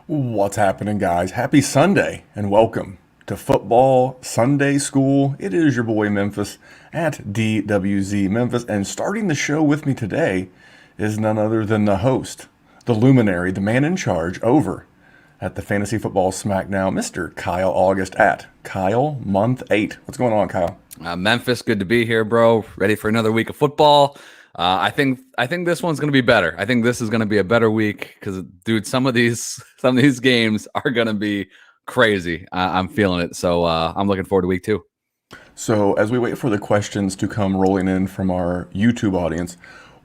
What's happening, guys? Happy Sunday and welcome to Football Sunday School. It is your boy Memphis at DWZ Memphis, and starting the show with me today is none other than the host, the luminary, the man in charge over at the Fantasy Football Smackdown, Mr. Kyle August at Kyle Month 8. What's going on, Kyle? Memphis, good to be here, bro. Ready for another week of football. I think this one's going to be better. I think this is going to be a better week because, dude, some of these games are going to be crazy. I'm feeling it. So I'm looking forward to week 2. So, as we wait for the questions to come rolling in from our YouTube audience,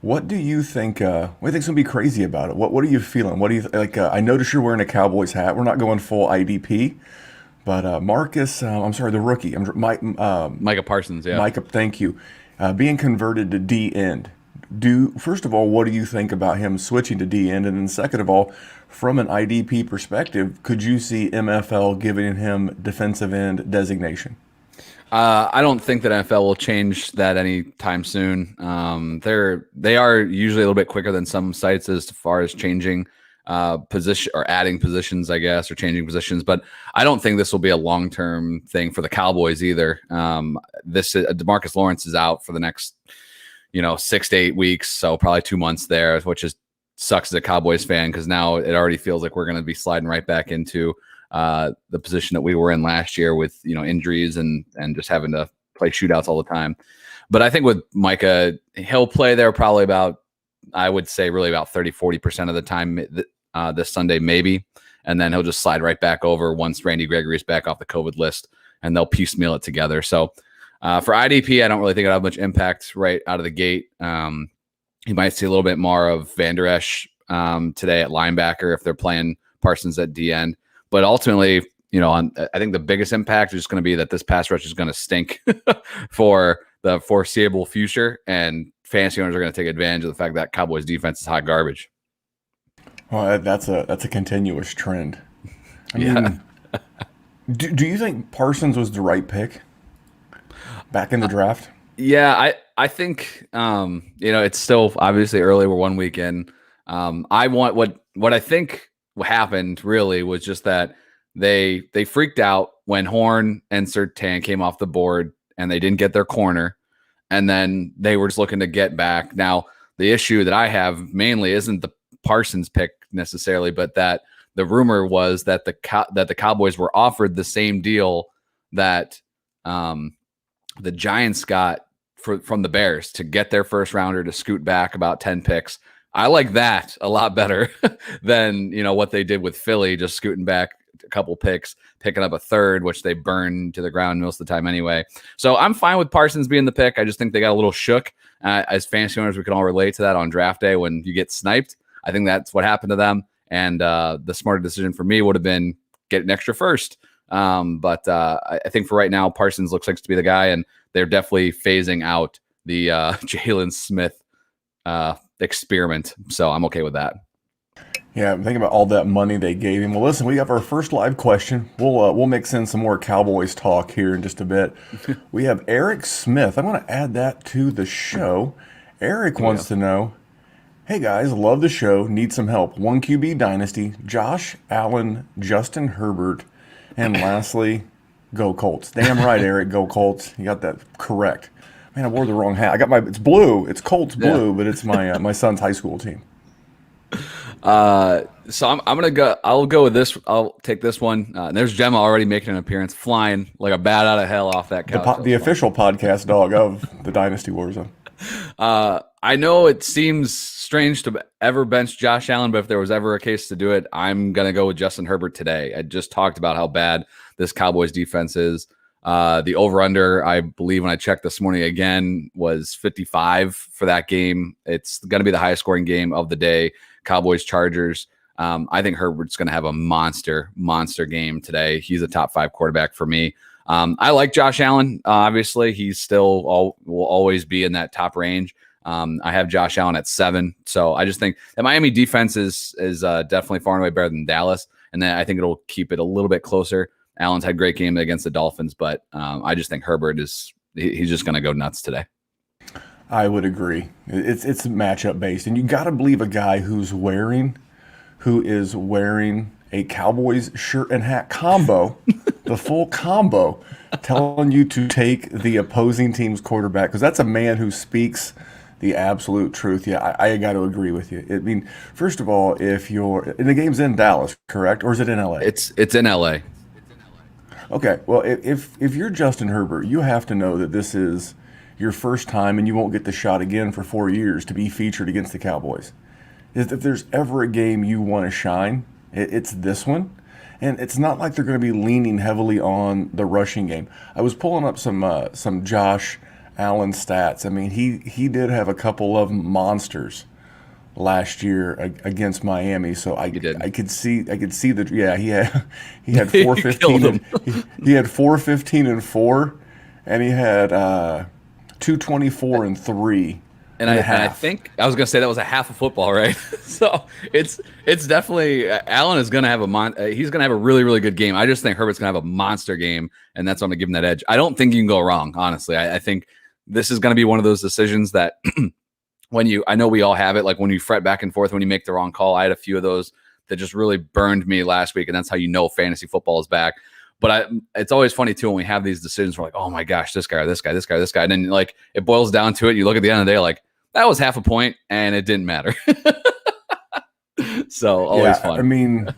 what do you think? What do you think's gonna be crazy about it? What are you feeling? What do you like? I notice you're wearing a Cowboys hat. We're not going full IDP, but Marcus, I'm sorry, the rookie, Mike, Micah Parsons, yeah. Micah, thank you, being converted to D end. First of all, what do you think about him switching to D end? And then second of all, from an IDP perspective, could you see MFL giving him defensive end designation? I don't think that NFL will change that anytime soon. They are usually a little bit quicker than some sites as far as changing position or adding positions, I guess, or changing positions. But I don't think this will be a long-term thing for the Cowboys either. DeMarcus Lawrence is out for the next 6 to 8 weeks, so probably 2 months there, which is sucks as a Cowboys fan because now it already feels like we're going to be sliding right back into the position that we were in last year with injuries and just having to play shootouts all the time. But I think with Micah, he'll play there probably about, I would say, really about 30-40% of the time this Sunday, maybe. And then he'll just slide right back over once Randy Gregory's back off the COVID list, and they'll piecemeal it together. So for IDP, I don't really think it'll have much impact right out of the gate. You might see a little bit more of Van Der Esch today at linebacker if they're playing Parsons at D end. But ultimately, I think the biggest impact is just going to be that this pass rush is going to stink for the foreseeable future, and fantasy owners are going to take advantage of the fact that Cowboys defense is hot garbage. Well, that's a continuous trend. I mean, do you think Parsons was the right pick back in the draft? Yeah, I think it's still obviously early. We're 1 week in. I want what I think happened really was just that they freaked out when Horn and Surtain came off the board and they didn't get their corner, and then they were just looking to get back. Now the issue that I have mainly isn't the Parsons pick necessarily, but that the rumor was that the Cowboys were offered the same deal that the Giants got from the Bears to get their first rounder to scoot back about 10 picks. I like that a lot better than, what they did with Philly, just scooting back a couple picks, picking up a third, which they burn to the ground most of the time anyway. So I'm fine with Parsons being the pick. I just think they got a little shook. As fantasy owners, we can all relate to that on draft day when you get sniped. I think that's what happened to them. And the smarter decision for me would have been get an extra first. But I think for right now, Parsons looks like to be the guy, and they're definitely phasing out the Jalen Smith experiment. So I'm okay with that. Yeah, I'm thinking about all that money they gave him. Well, listen, we have our first live question. We'll mix in some more Cowboys talk here in just a bit. We have Eric Smith. I'm going to add that to the show. Eric wants to know, hey guys, love the show. Need some help. 1QB Dynasty, Josh Allen, Justin Herbert, and lastly, go Colts. Damn right, Eric, go Colts. You got that correct. Man, I wore the wrong hat. I got it's blue. It's Colts blue, but it's my my son's high school team. So I'm gonna go. I'll go with this. I'll take this one. There's Gemma already making an appearance, flying like a bat out of hell off that couch. The official podcast dog of the Dynasty Warzone. I know it seems strange to ever bench Josh Allen, but if there was ever a case to do it, I'm gonna go with Justin Herbert today. I just talked about how bad this Cowboys defense is. The over-under, I believe when I checked this morning again, was 55 for that game. It's going to be the highest scoring game of the day. Cowboys-Chargers. I think Herbert's going to have a monster game today. He's a top 5 quarterback for me. I like Josh Allen. Obviously, he's still will always be in that top range. I have Josh Allen at 7. So I just think that Miami defense is definitely far and away better than Dallas. And then I think it'll keep it a little bit closer. Allen's had a great game against the Dolphins, but I just think Herbert he's just going to go nuts today. I would agree. It's matchup based, and you got to believe a guy who is wearing a Cowboys shirt and hat combo, the full combo, telling you to take the opposing team's quarterback, because that's a man who speaks the absolute truth. Yeah, I got to agree with you. I mean, first of all, if you're and the game's in Dallas, correct, or is it in LA? It's in LA. Okay, well, if you're Justin Herbert, you have to know that this is your first time, and you won't get the shot again for 4 years to be featured against the Cowboys. If there's ever a game you want to shine, it's this one. And it's not like they're going to be leaning heavily on the rushing game. I was pulling up some Josh Allen stats. I mean, he did have a couple of monsters last year against Miami, so I could see that. Yeah, he had 415 he had 415 and 4, and he had 224 and 3. And I think I was going to say that was a half of football, right? So it's definitely Allen is going to have he's going to have a really, really good game. I just think Herbert's going to have a monster game, and that's going to give him that edge. I don't think you can go wrong, honestly. I think this is going to be one of those decisions that I know we all have it, like when you fret back and forth when you make the wrong call. I had a few of those that just really burned me last week, and that's how you know fantasy football is back. But it's always funny, too, when we have these decisions. We're like, oh, my gosh, this guy or this guy, this guy, this guy. And then, like, it boils down to it. You look at the end of the day, like, that was half a point, and it didn't matter. So, always fun. I mean,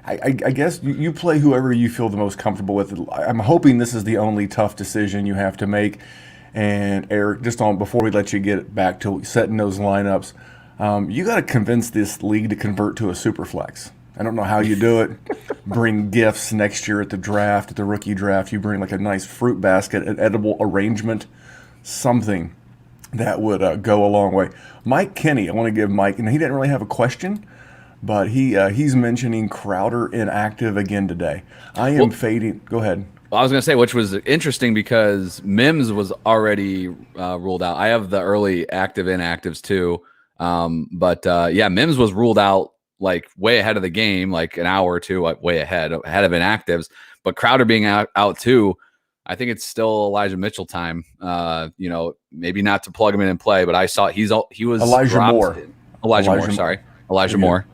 I guess you play whoever you feel the most comfortable with. I'm hoping this is the only tough decision you have to make. And, Eric, before we let you get back to setting those lineups, you got to convince this league to convert to a super flex. I don't know how you do it. Bring gifts next year at the draft, at the rookie draft. You bring like a nice fruit basket, an edible arrangement, something that would go a long way. Mike Kenny, I want to give Mike, and he didn't really have a question, but he's mentioning Crowder inactive again today. I am fading. Go ahead. Well, I was going to say, which was interesting because Mims was already ruled out. I have the early active inactives too. But Mims was ruled out like way ahead of the game, like an hour or two, way ahead of inactives. But Crowder being out too, I think it's still Elijah Mitchell time. Maybe not to plug him in and play, but I saw he was Elijah Moore. Elijah Moore.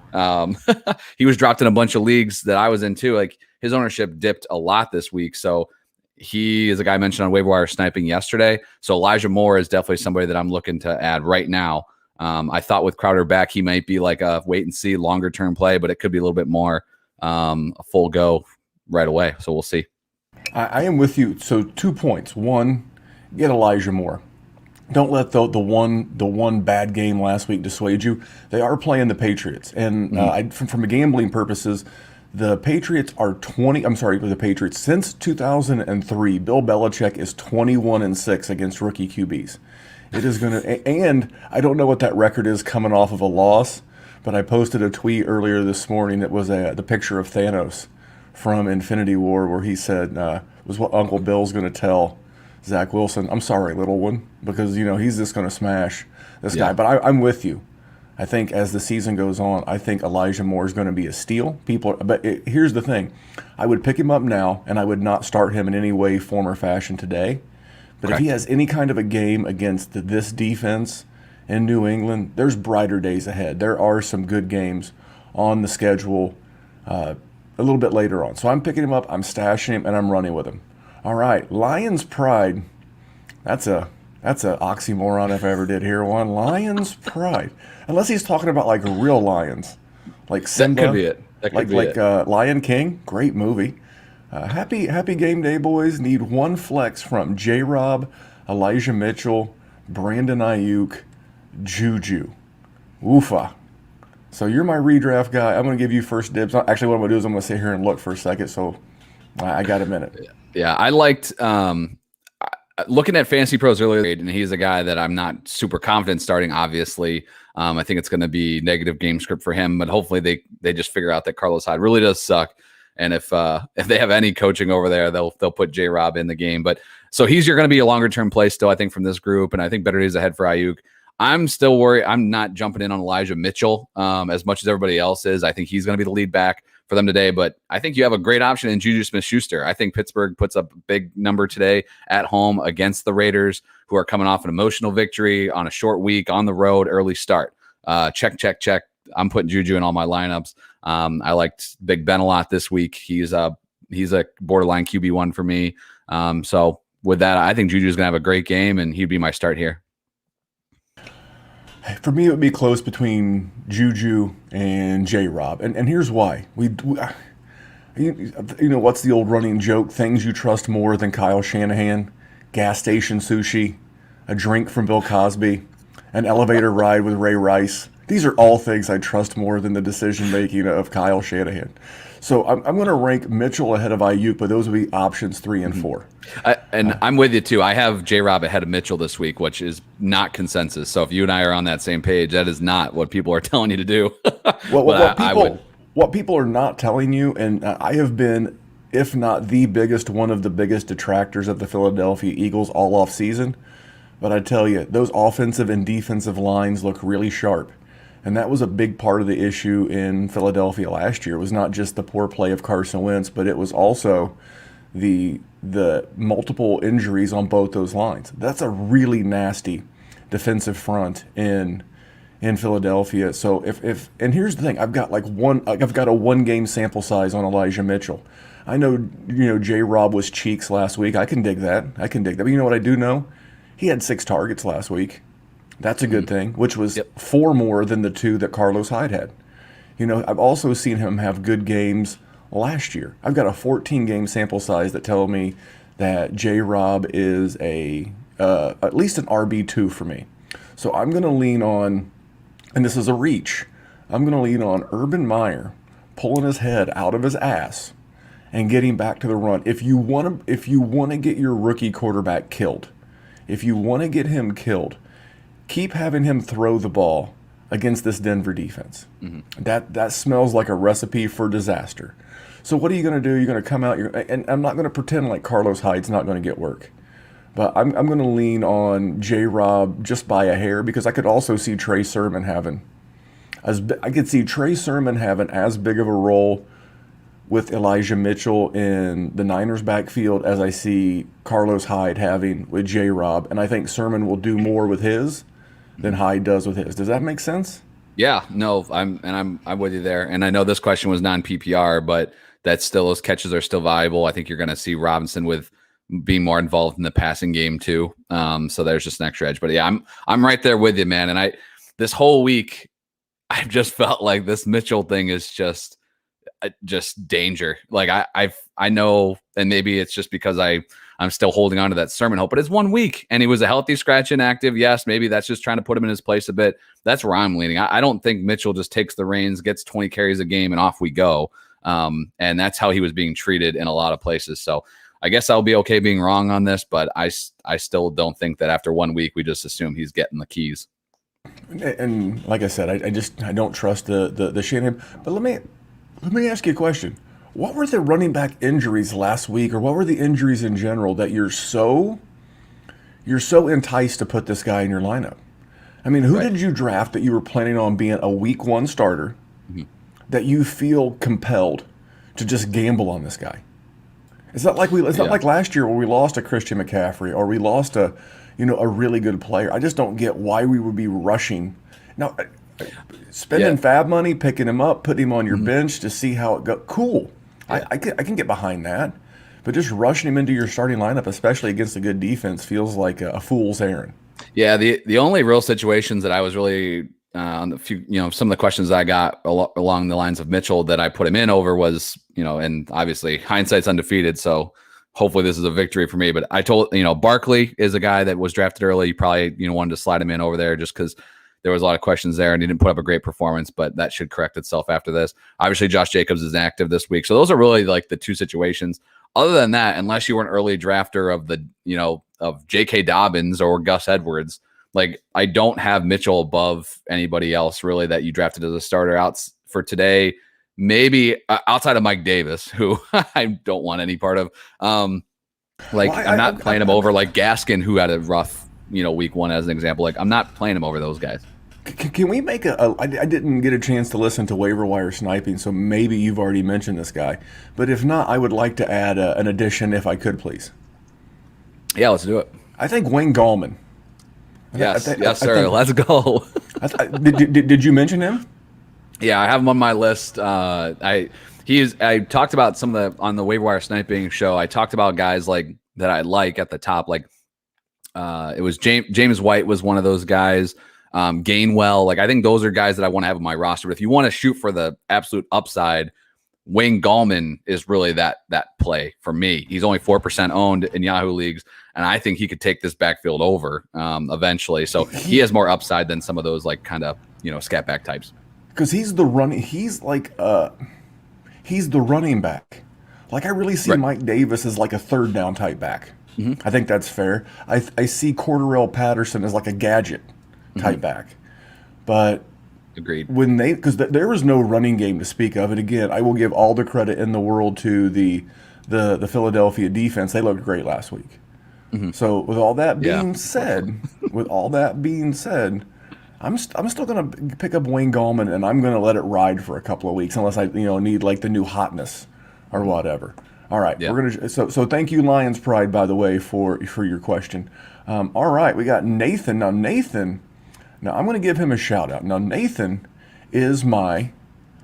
He was dropped in a bunch of leagues that I was in too. Like his ownership dipped a lot this week, so he is a guy I mentioned on waiver wire sniping yesterday. So Elijah Moore is definitely somebody that I'm looking to add right now. I thought with Crowder back, he might be like a wait and see longer term play, but it could be a little bit more a full go right away. So we'll see. I am with you. So 2 points. One, get Elijah Moore. Don't let the one bad game last week dissuade you. They are playing the Patriots, and from a gambling purposes, the Patriots are the Patriots since 2003. Bill Belichick is 21-6 against rookie QBs. It is going to, and I don't know what that record is coming off of a loss, but I posted a tweet earlier this morning that was the picture of Thanos from Infinity War, where he said was what Uncle Bill's going to tell Zach Wilson. I'm sorry, little one, because he's just going to smash this guy. But I'm with you. I think as the season goes on, I think Elijah Moore is going to be a steal. Here's the thing: I would pick him up now, and I would not start him in any way, form, or fashion today. But if he has any kind of a game against this defense in New England, there's brighter days ahead. There are some good games on the schedule a little bit later on. So I'm picking him up, I'm stashing him, and I'm running with him. All right, Lions pride. That's a oxymoron if I ever did hear one. Lions pride. Unless he's talking about like real lions, like Simba. That could be it. That could be it. Lion King, great movie. Happy game day, boys. Need one flex from J-Rob, Elijah Mitchell, Brandon Ayuk, Juju. Woofa. So you're my redraft guy. I'm going to give you first dibs. Actually, what I'm going to do is I'm going to sit here and look for a second. So I got a minute. Yeah, I liked looking at Fantasy Pros earlier, and he's a guy that I'm not super confident starting, obviously. I think it's going to be negative game script for him, but hopefully they just figure out that Carlos Hyde really does suck. And if they have any coaching over there, they'll put J-Rob in the game. But so he's going to be a longer term play still, I think, from this group. And I think better days ahead for Ayuk. I'm still worried. I'm not jumping in on Elijah Mitchell as much as everybody else is. I think he's going to be the lead back for them today. But I think you have a great option in Juju Smith-Schuster. I think Pittsburgh puts up a big number today at home against the Raiders, who are coming off an emotional victory on a short week on the road, early start. Check. I'm putting Juju in all my lineups. I liked Big Ben a lot this week. He's a borderline QB1 for me. So with that, I think Juju's going to have a great game, and he'd be my start here. For me, it would be close between Juju and J-Rob. And here's why. You know, what's the old running joke? Things you trust more than Kyle Shanahan, gas station sushi, a drink from Bill Cosby, an elevator ride with Ray Rice. These are all things I trust more than the decision-making of Kyle Shanahan. So I'm going to rank Mitchell ahead of Ayuk, but those would be options 3 and 4. I'm with you, too. I have J-Rob ahead of Mitchell this week, which is not consensus. So if you and I are on that same page, that is not what people are telling you to do. What people are not telling you, and I have been, if not the biggest, one of the biggest detractors of the Philadelphia Eagles all off season, but I tell you, those offensive and defensive lines look really sharp. And that was a big part of the issue in Philadelphia last year. It was not just the poor play of Carson Wentz, but it was also the multiple injuries on both those lines. That's a really nasty defensive front in Philadelphia. So if and here's the thing, I've got a 1 game sample size on Elijah Mitchell. I know, J-Rob was cheeks last week. I can dig that. But you know what I do know? He had 6 targets last week. That's a good thing, which was 4 more than the 2 that Carlos Hyde had. I've also seen him have good games last year. I've got a 14-game sample size that tell me that J-Rob is at least an RB2 for me. So I'm going to lean on, and this is a reach, I'm going to lean on Urban Meyer pulling his head out of his ass and getting back to the run. If you want to get your rookie quarterback killed, if you want to get him killed, keep having him throw the ball against this Denver defense. Mm-hmm. That smells like a recipe for disaster. So what are you going to do? You're going to come out, and I'm not going to pretend like Carlos Hyde's not going to get work. But I'm going to lean on J-Rob just by a hair, because I could also see Trey Sermon having as big of a role with Elijah Mitchell in the Niners backfield as I see Carlos Hyde having with J-Rob. And I think Sermon will do more with his than Hyde does with his. Does that make sense? Yeah, no, I'm with you there. And I know this question was non-PPR, but those catches are still valuable. I think you're going to see Robinson with being more involved in the passing game too. So there's just an extra edge. But yeah, I'm right there with you, man. And this whole week, I've just felt like this Mitchell thing is just danger. Like I know, and maybe it's just because I'm still holding on to that Sermon hope, but it's 1 week and he was a healthy scratch inactive. Yes, maybe that's just trying to put him in his place a bit. That's where I'm leaning. I don't think Mitchell just takes the reins, gets 20 carries a game, and off we go. And that's how he was being treated in a lot of places. So I guess I'll be okay being wrong on this, but I still don't think that after 1 week we just assume he's getting the keys. And like I said, I don't trust the Shanahan. But let me ask you a question. What were the running back injuries last week, or what were the injuries in general that you're so enticed to put this guy in your lineup? I mean, who did you draft that you were planning on being a week 1 starter that you feel compelled to just gamble on this guy? It's not like like last year where we lost a Christian McCaffrey or we lost a really good player. I just don't get why we would be rushing. Now, spending fab money, picking him up, putting him on your bench to see how it goes. Cool. Yeah. I can get behind that. But just rushing him into your starting lineup, especially against a good defense, feels like a fool's errand. Yeah, the only real situations that I was really on the few, some of the questions I got along the lines of Mitchell that I put him in over was, and obviously hindsight's undefeated, so hopefully this is a victory for me. But I told, Barkley is a guy that was drafted early. You probably, wanted to slide him in over there just because there was a lot of questions there and he didn't put up a great performance, but that should correct itself after this. Obviously, Josh Jacobs is active this week. So those are really like the 2 situations. Other than that, unless you were an early drafter of of J.K. Dobbins or Gus Edwards, like I don't have Mitchell above anybody else really that you drafted as a starter out for today. Maybe outside of Mike Davis, who I don't want any part of. I'm not playing him over like Gaskin, who had a rough, week 1 as an example. Like I'm not playing him over those guys. Can we make I didn't get a chance to listen to waiver wire sniping, so maybe you've already mentioned this guy. But if not, I would like to add an addition if I could, please. Yeah, let's do it. I think Wayne Gallman. Yes, sir. Let's go. Did you mention him? Yeah, I have him on my list. I talked about some of the on the waiver wire sniping show. I talked about guys like that I like at the top. Like it was James White was one of those guys. Gainwell, like I think those are guys that I want to have on my roster. But if you want to shoot for the absolute upside, Wayne Gallman is really that play for me. He's only 4% owned in Yahoo leagues, and I think he could take this backfield over eventually. So he has more upside than some of those like kind of scat back types. Because he's the running. He's the running back. Like I really see Right. Mike Davis as like a third down type back. Mm-hmm. I think that's fair. I see Cordarrelle Patterson as like a gadget type back. But Agreed. when because there was no running game to speak of, and again, I will give all the credit in the world to the Philadelphia defense. They looked great last week. So with all that Yeah. being said, I'm still gonna pick up Wayne Gallman, and I'm gonna let it ride for a couple of weeks unless I need like the new hotness or whatever. All right, Yeah. we're gonna so thank you Lions Pride, by the way, for your question. All right, we got Nathan. Now I'm gonna give him a shout out. Now Nathan is my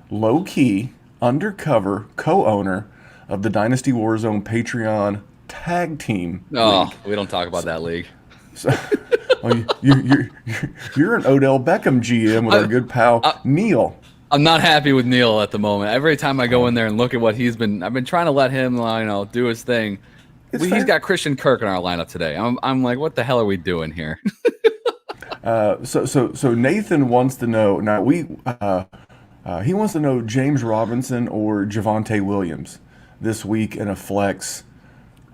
low key undercover co-owner of the Dynasty Warzone Patreon tag team. Oh, we don't talk about that league. So, well, you're an Odell Beckham GM with our good pal Neil. I'm not happy with Neil at the moment. Every time I go in there and look at what I've been trying to let him, do his thing. It's He's fair. got Christian Kirk in our lineup today. I'm like, what the hell are we doing here? So Nathan wants to know. Now he wants to know James Robinson or Javonte Williams this week in a flex.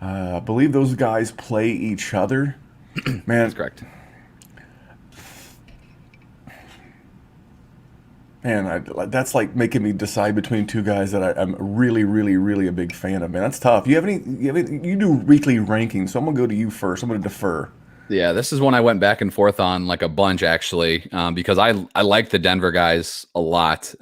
I believe those guys play each other. Man, That's correct. That's like making me decide between two guys that I'm really, really, really a big fan of. Man, that's tough. You do weekly rankings, so I'm gonna go to you first. I'm gonna defer. Yeah, this is one I went back and forth on like a bunch actually, because I like the Denver guys a lot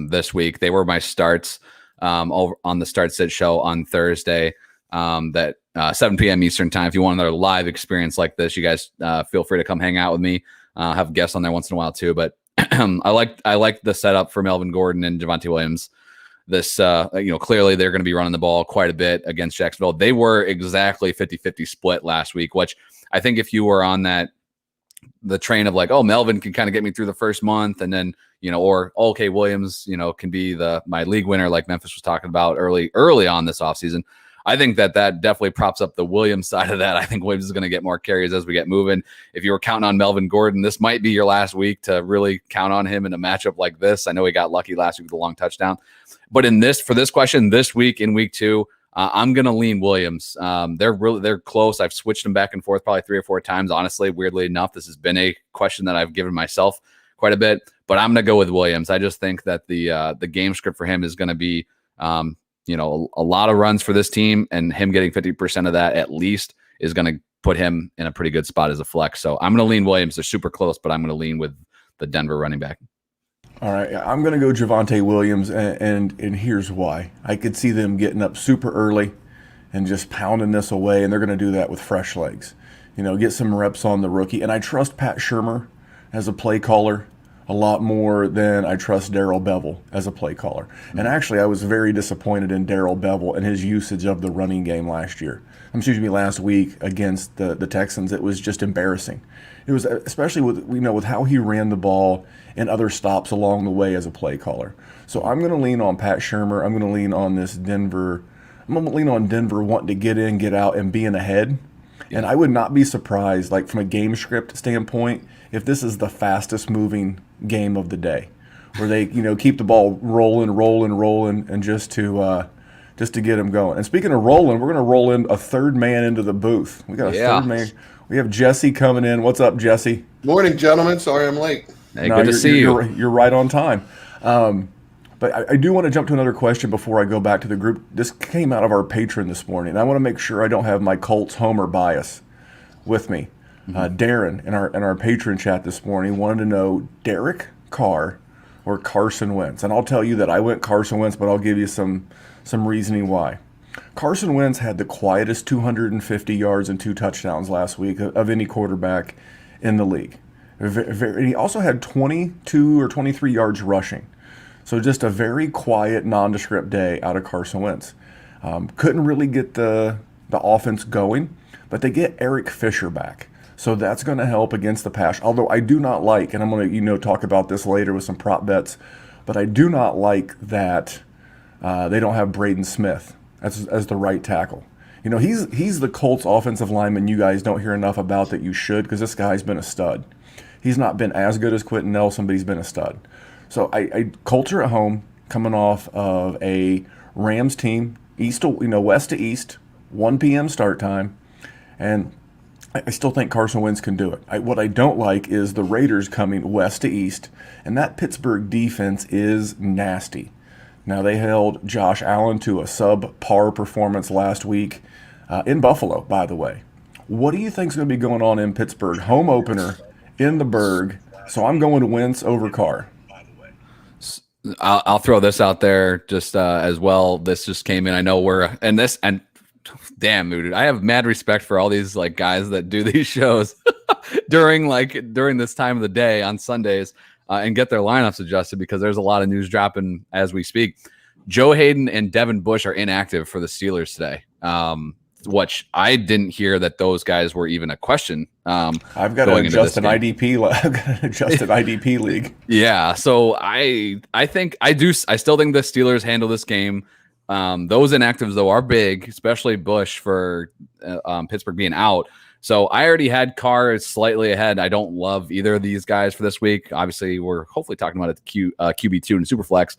this week. They were my starts over on the Start Sit show on Thursday. That 7 p.m. Eastern time. If you want another live experience like this, you guys feel free to come hang out with me. Have guests on there once in a while too. But I like the setup for Melvin Gordon and Javonte Williams. This clearly they're going to be running the ball quite a bit against Jacksonville. They were exactly 50-50 split last week, which I think if you were on the train of like, oh, Melvin can kind of get me through the first month, and then okay, Williams can be my league winner like Memphis was talking about early on this offseason. I think that definitely props up the Williams side of that. I think Williams is going to get more carries as we get moving. If you were counting on Melvin Gordon, this might be your last week to really count on him in a matchup like this. I know he got lucky last week with a long touchdown, but for this question this week in week 2, I'm going to lean Williams. They're close. I've switched them back and forth probably 3 or 4 times. Honestly, weirdly enough, this has been a question that I've given myself quite a bit, but I'm going to go with Williams. I just think that the game script for him is going to be, a lot of runs for this team, and him getting 50% of that at least is going to put him in a pretty good spot as a flex. So I'm going to lean Williams. They're super close, but I'm going to lean with the Denver running back. All right, I'm going to go Javonte Williams, and here's why. I could see them getting up super early and just pounding this away, and they're going to do that with fresh legs. Get some reps on the rookie. And I trust Pat Shurmur as a play caller a lot more than I trust Darrell Bevel as a play caller. And actually, I was very disappointed in Darrell Bevel and his usage of the running game last week against the Texans. It was just embarrassing. It was especially with how he ran the ball and other stops along the way as a play caller. So I'm going to lean on Pat Shurmur. I'm going to lean on this Denver. I'm going to lean on Denver wanting to get in, get out, and being ahead. And I would not be surprised, like from a game script standpoint, if this is the fastest moving game of the day, where they keep the ball rolling, and just to get them going. And speaking of rolling, we're going to roll in a third man into the booth. We got a third man. We have Jesse coming in. What's up, Jesse? Morning, gentlemen. Sorry I'm late. Hey, good to see you. You're right on time. But I do want to jump to another question before I go back to the group. This came out of our patron this morning. I want to make sure I don't have my Colts homer bias with me. Darren in our patron chat this morning wanted to know Derek Carr or Carson Wentz. And I'll tell you that I went Carson Wentz, but I'll give you some reasoning why. Carson Wentz had the quietest 250 yards and 2 touchdowns last week of any quarterback in the league. He also had 22 or 23 yards rushing. So just a very quiet, nondescript day out of Carson Wentz. Couldn't really get the offense going, but they get Eric Fisher back. So that's going to help against the pass. Although I do not like, and I'm going to talk about this later with some prop bets, but I do not like that they don't have Braden Smith as the right tackle. He's the Colts offensive lineman you guys don't hear enough about that you should, because this guy's been a stud. He's not been as good as Quentin Nelson, but he's been a stud. So Colts are at home, coming off of a Rams team, west to east, 1 p.m. start time, and I still think Carson Wentz can do it. What I don't like is the Raiders coming west to east, and that Pittsburgh defense is nasty. Now, they held Josh Allen to a subpar performance last week in Buffalo, by the way. What do you think is going to be going on in Pittsburgh? Home opener in the Berg. So I'm going to Wentz over Carr. I'll throw this out there just as well. This just came in. I know damn, dude, I have mad respect for all these like guys that do these shows during this time of the day on Sundays and get their lineups adjusted, because there's a lot of news dropping as we speak. Joe Hayden and Devin Bush are inactive for the Steelers today. Which I didn't hear that those guys were even a question. I've got to adjust an IDP. I've got to adjust an IDP league. Yeah, so I still think the Steelers handle this game. Those inactives though are big, especially Bush for Pittsburgh being out. So I already had Carr slightly ahead. I don't love either of these guys for this week. Obviously, we're hopefully talking about it QB2 and Superflex.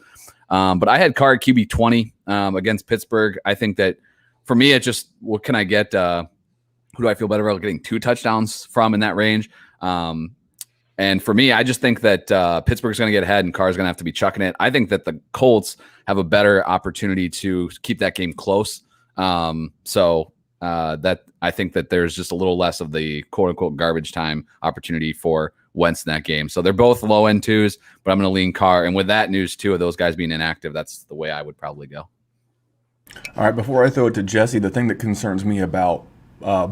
But I had Carr at QB 20 against Pittsburgh. I think that for me, it's just, what can I get? Who do I feel better about getting 2 touchdowns from in that range? And for me, I just think that Pittsburgh's going to get ahead and Carr's going to have to be chucking it. I think that the Colts have a better opportunity to keep that game close. That I think that there's just a little less of the quote unquote garbage time opportunity for Wentz in that game. So they're both low end 2s, but I'm going to lean Carr. And with that news too, of those guys being inactive, that's the way I would probably go. All right, before I throw it to Jesse, the thing that concerns me about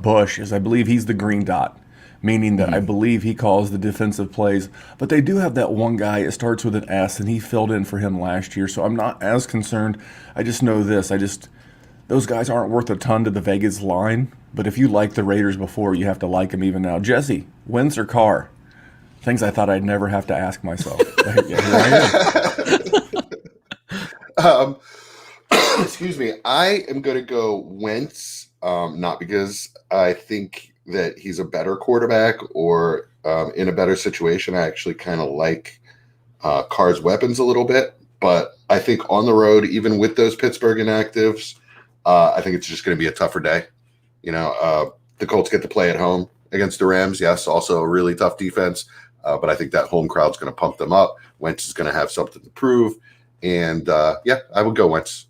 Bush is I believe he's the green dot, meaning that I believe he calls the defensive plays. But they do have that one guy, it starts with an S, and he filled in for him last year, so I'm not as concerned. I just know this. Those guys aren't worth a ton to the Vegas line, but if you liked the Raiders before, you have to like them even now. Jesse, Wentz or Carr? Things I thought I'd never have to ask myself. Here I am. Excuse me. I am going to go Wentz, not because I think that he's a better quarterback or in a better situation. I actually kind of like Carr's weapons a little bit, but I think on the road, even with those Pittsburgh inactives, I think it's just going to be a tougher day. The Colts get to play at home against the Rams. Yes, also a really tough defense, but I think that home crowd's going to pump them up. Wentz is going to have something to prove, and I would go Wentz.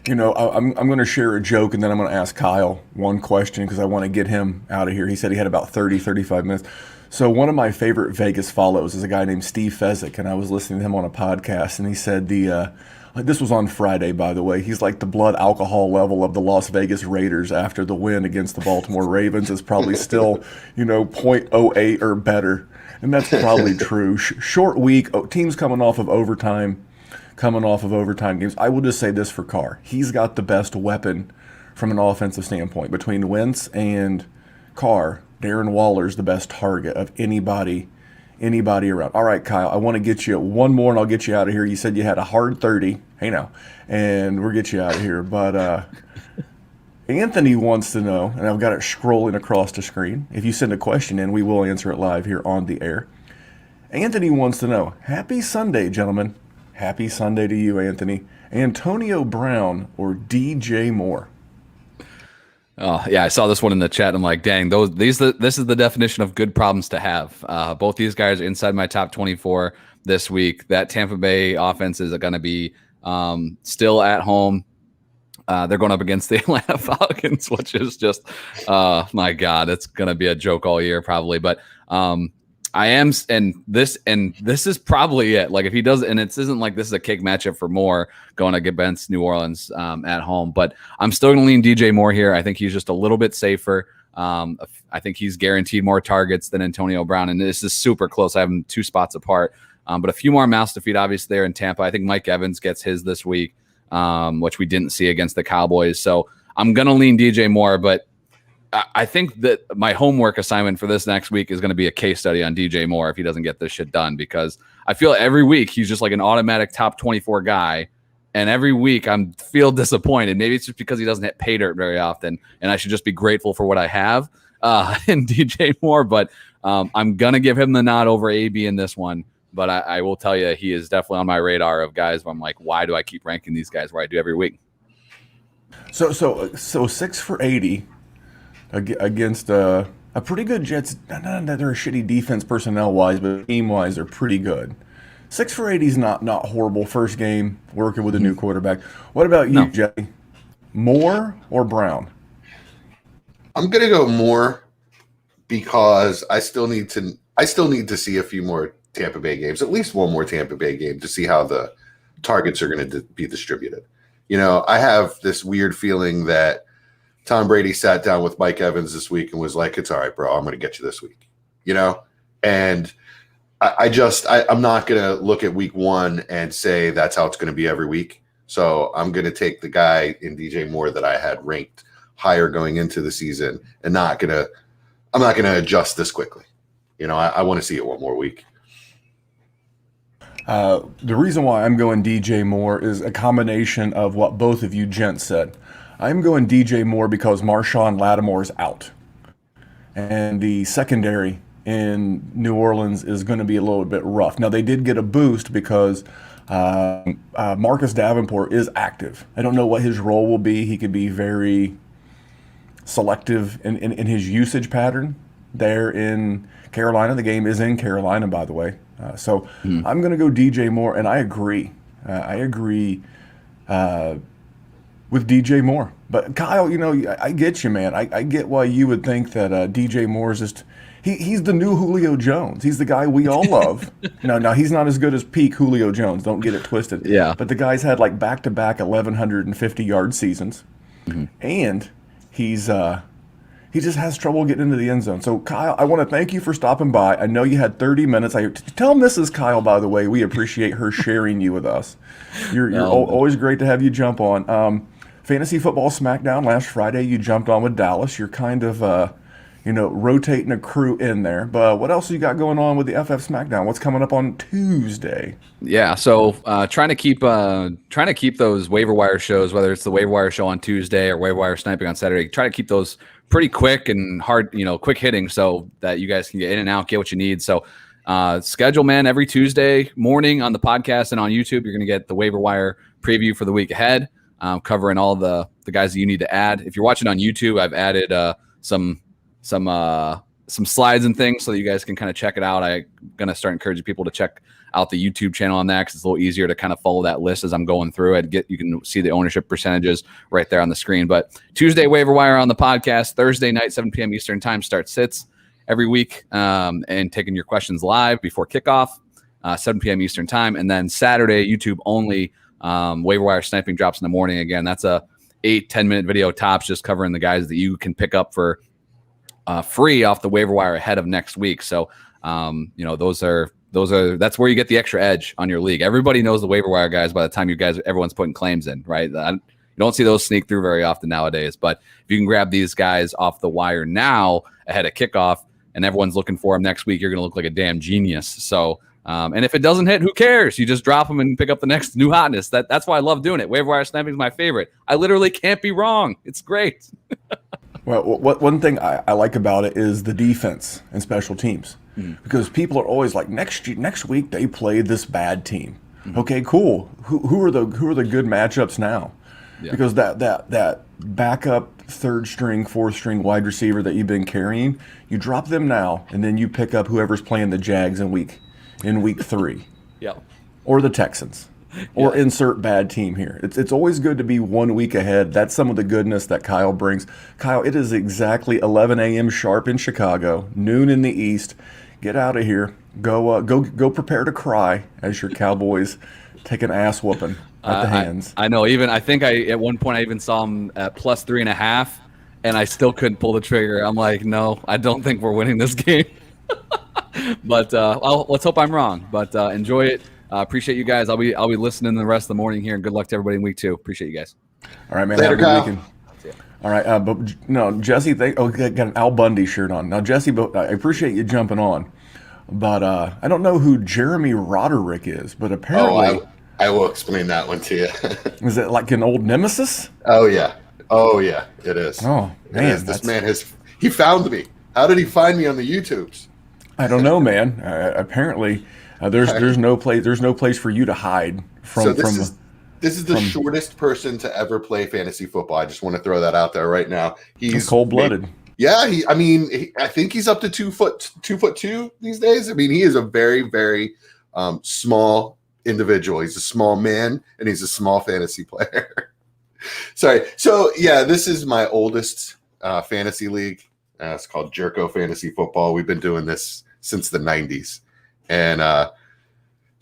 I'm going to share a joke, and then I'm going to ask Kyle one question because I want to get him out of here. He said he had about 35 minutes. So one of my favorite Vegas follows is a guy named Steve Fezzik, and I was listening to him on a podcast, and he said this was on Friday, by the way. He's like the blood alcohol level of the Las Vegas Raiders after the win against the Baltimore Ravens is probably still, 0.08 or better. And that's probably true. Short week, teams coming off of overtime games. I will just say this for Carr. He's got the best weapon from an offensive standpoint. Between Wentz and Carr, Darren Waller's the best target of anybody around. All right, Kyle, I want to get you one more and I'll get you out of here. You said you had a hard 30. Hey now. And we'll get you out of here. But Anthony wants to know, and I've got it scrolling across the screen. If you send a question in, we will answer it live here on the air. Anthony wants to know, happy Sunday, gentlemen. Happy Sunday to you, Anthony. Antonio Brown or DJ Moore? Oh, yeah, I saw this one in the chat. I'm like, dang, this is the definition of good problems to have. Both these guys are inside my top 24 this week. That Tampa Bay offense is going to be still at home. They're going up against the Atlanta Falcons, which is just, my God, it's going to be a joke all year probably. But I am, and this is probably it. Like if he does, and it isn't like this is a kick matchup for Moore going against New Orleans at home, but I'm still going to lean DJ Moore here. I think he's just a little bit safer. I think he's guaranteed more targets than Antonio Brown, and this is super close. I have them 2 spots apart. But a few more mouths to feed, obviously, there in Tampa. I think Mike Evans gets his this week, which we didn't see against the Cowboys. So I'm going to lean DJ Moore, but I think that my homework assignment for this next week is going to be a case study on DJ Moore if he doesn't get this shit done, because I feel every week he's just like an automatic top 24 guy. And every week I feel disappointed. Maybe it's just because he doesn't hit pay dirt very often, and I should just be grateful for what I have in DJ Moore. But I'm going to give him the nod over AB in this one. But I will tell you, he is definitely on my radar of guys where I'm like, why do I keep ranking these guys where I do every week? So 6 for 80 against a pretty good Jets. Not that they're a shitty defense personnel-wise, but team-wise, they're pretty good. 6 for 80 is not horrible. First game working with a new quarterback. What about you, Jay? Moore or Brown? I'm gonna go Moore because I still need to see a few more Tampa Bay games, at least one more Tampa Bay game, to see how the targets are going to be distributed. You know, I have this weird feeling that Tom Brady sat down with Mike Evans this week and was like, "It's all right, bro. I'm going to get you this week." You know, and I'm not going to look at week one and say that's how it's going to be every week. So I'm going to take the guy in DJ Moore that I had ranked higher going into the season, and I'm not going to adjust this quickly. You know, I want to see it one more week. The reason why I'm going DJ Moore is a combination of what both of you gents said. I'm going DJ Moore because Marshawn Lattimore's out, and the secondary in New Orleans is going to be a little bit rough. Now, they did get a boost because Marcus Davenport is active. I don't know what his role will be. He could be very selective in his usage pattern there in Carolina. The game is in Carolina, by the way. So I'm going to go DJ Moore, and I agree. I agree with DJ Moore. But Kyle, you know, I get you, man. I get why you would think that DJ Moore is just he's the new Julio Jones. He's the guy we all love. Now he's not as good as peak Julio Jones. Don't get it twisted. Yeah. But the guy's had like back-to-back 1,150-yard seasons, and he just has trouble getting into the end zone. So, Kyle, I want to thank you for stopping by. I know you had 30 minutes. Tell Mrs. Kyle, by the way, we appreciate her sharing you with us. You're always great to have you jump on. Fantasy Football Smackdown last Friday, you jumped on with Dallas. You're kind of, rotating a crew in there. But what else you got going on with the FF Smackdown? What's coming up on Tuesday? Yeah, so trying to keep those waiver wire shows, whether it's the waiver wire show on Tuesday or waiver wire sniping on Saturday, try to keep those pretty quick and hard, quick hitting, so that you guys can get in and out, get what you need. So schedule, man, every Tuesday morning on the podcast and on YouTube, you're going to get the waiver wire preview for the week ahead, covering all the guys that you need to add. If you're watching on YouTube, I've added some slides and things so that you guys can kind of check it out. I'm going to start encouraging people to check out the YouTube channel on that, because it's a little easier to kind of follow that list as I'm going through it. You can see the ownership percentages right there on the screen. But Tuesday waiver wire on the podcast, Thursday night, 7 p.m. Eastern time, start sits every week, and taking your questions live before kickoff, 7 p.m. Eastern time. And then Saturday, YouTube only, waiver wire sniping drops in the morning. Again, that's a 8-10 minute video tops, just covering the guys that you can pick up for free off the waiver wire ahead of next week. So, that's where you get the extra edge on your league. Everybody knows the waiver wire guys by the time everyone's putting claims in, right? You don't see those sneak through very often nowadays. But if you can grab these guys off the wire now ahead of kickoff, and everyone's looking for them next week, you're going to look like a damn genius. So, and if it doesn't hit, who cares? You just drop them and pick up the next new hotness. That's why I love doing it. Waiver wire sniping is my favorite. I literally can't be wrong. It's great. Well, one thing I like about it is the defense and special teams, because people are always like, next week they play this bad team. Okay, cool. Who are the good matchups now? Yeah. Because that backup third string, fourth string wide receiver that you've been carrying, you drop them now, and then you pick up whoever's playing the Jags in week 3, or the Texans. Or insert bad team here. It's always good to be 1 week ahead. That's some of the goodness that Kyle brings. Kyle, it is exactly 11 a.m. sharp in Chicago, noon in the East. Get out of here. Go prepare to cry as your Cowboys take an ass whooping at the hands. I know. At one point I even saw them at plus 3.5, and I still couldn't pull the trigger. I'm like, no, I don't think we're winning this game. But let's hope I'm wrong. But enjoy it. Appreciate you guys. I'll be listening the rest of the morning here, and good luck to everybody in week 2. Appreciate you guys. All right, man. Later, have a good Kyle. weekend. All right, but no, Jesse. Got an Al Bundy shirt on now, Jesse. But I appreciate you jumping on. But I don't know who Jeremy Roderick is, but apparently, I will explain that one to you. is it like an old nemesis? Oh yeah, it is. Oh man, this man he found me. How did he find me on the YouTubes? I don't know, man. Apparently, there's no place for you to hide from. So this is the shortest person to ever play fantasy football. I just want to throw that out there right now. He's cold-blooded. Yeah, I think he's up to 2'2" these days. I mean, he is a very, very small individual. He's a small man, and he's a small fantasy player. Sorry. So yeah, this is my oldest fantasy league. It's called Jerko Fantasy Football. We've been doing this since the 90s, and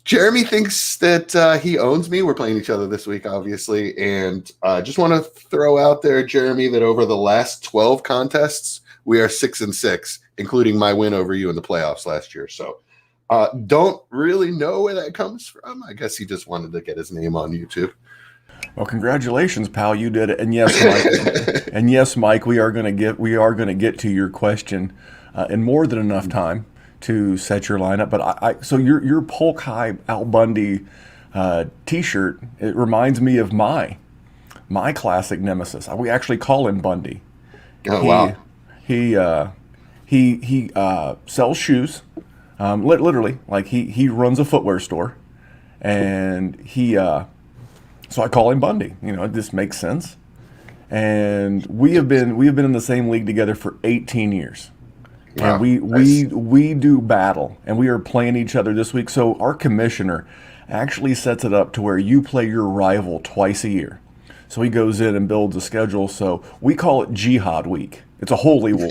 Jeremy thinks that he owns me. We're playing each other this week, obviously. And I just want to throw out there, Jeremy, that over the last 12 contests, we are 6-6, including my win over you in the playoffs last year. So don't really know where that comes from. I guess he just wanted to get his name on YouTube. Well, congratulations, pal. You did it. And yes, Mike, we are going to get to your question in more than enough time to set your lineup. But so your Polk High Al Bundy T-shirt, it reminds me of my classic nemesis. We actually call him Bundy. Oh, wow. He sells shoes. Literally, like he runs a footwear store, and so I call him Bundy. This makes sense. And we have been in the same league together for 18 years. Wow, and nice. we do battle, and we are playing each other this week. So our commissioner actually sets it up to where you play your rival twice a year. So he goes in and builds a schedule. So we call it Jihad Week. It's a holy war.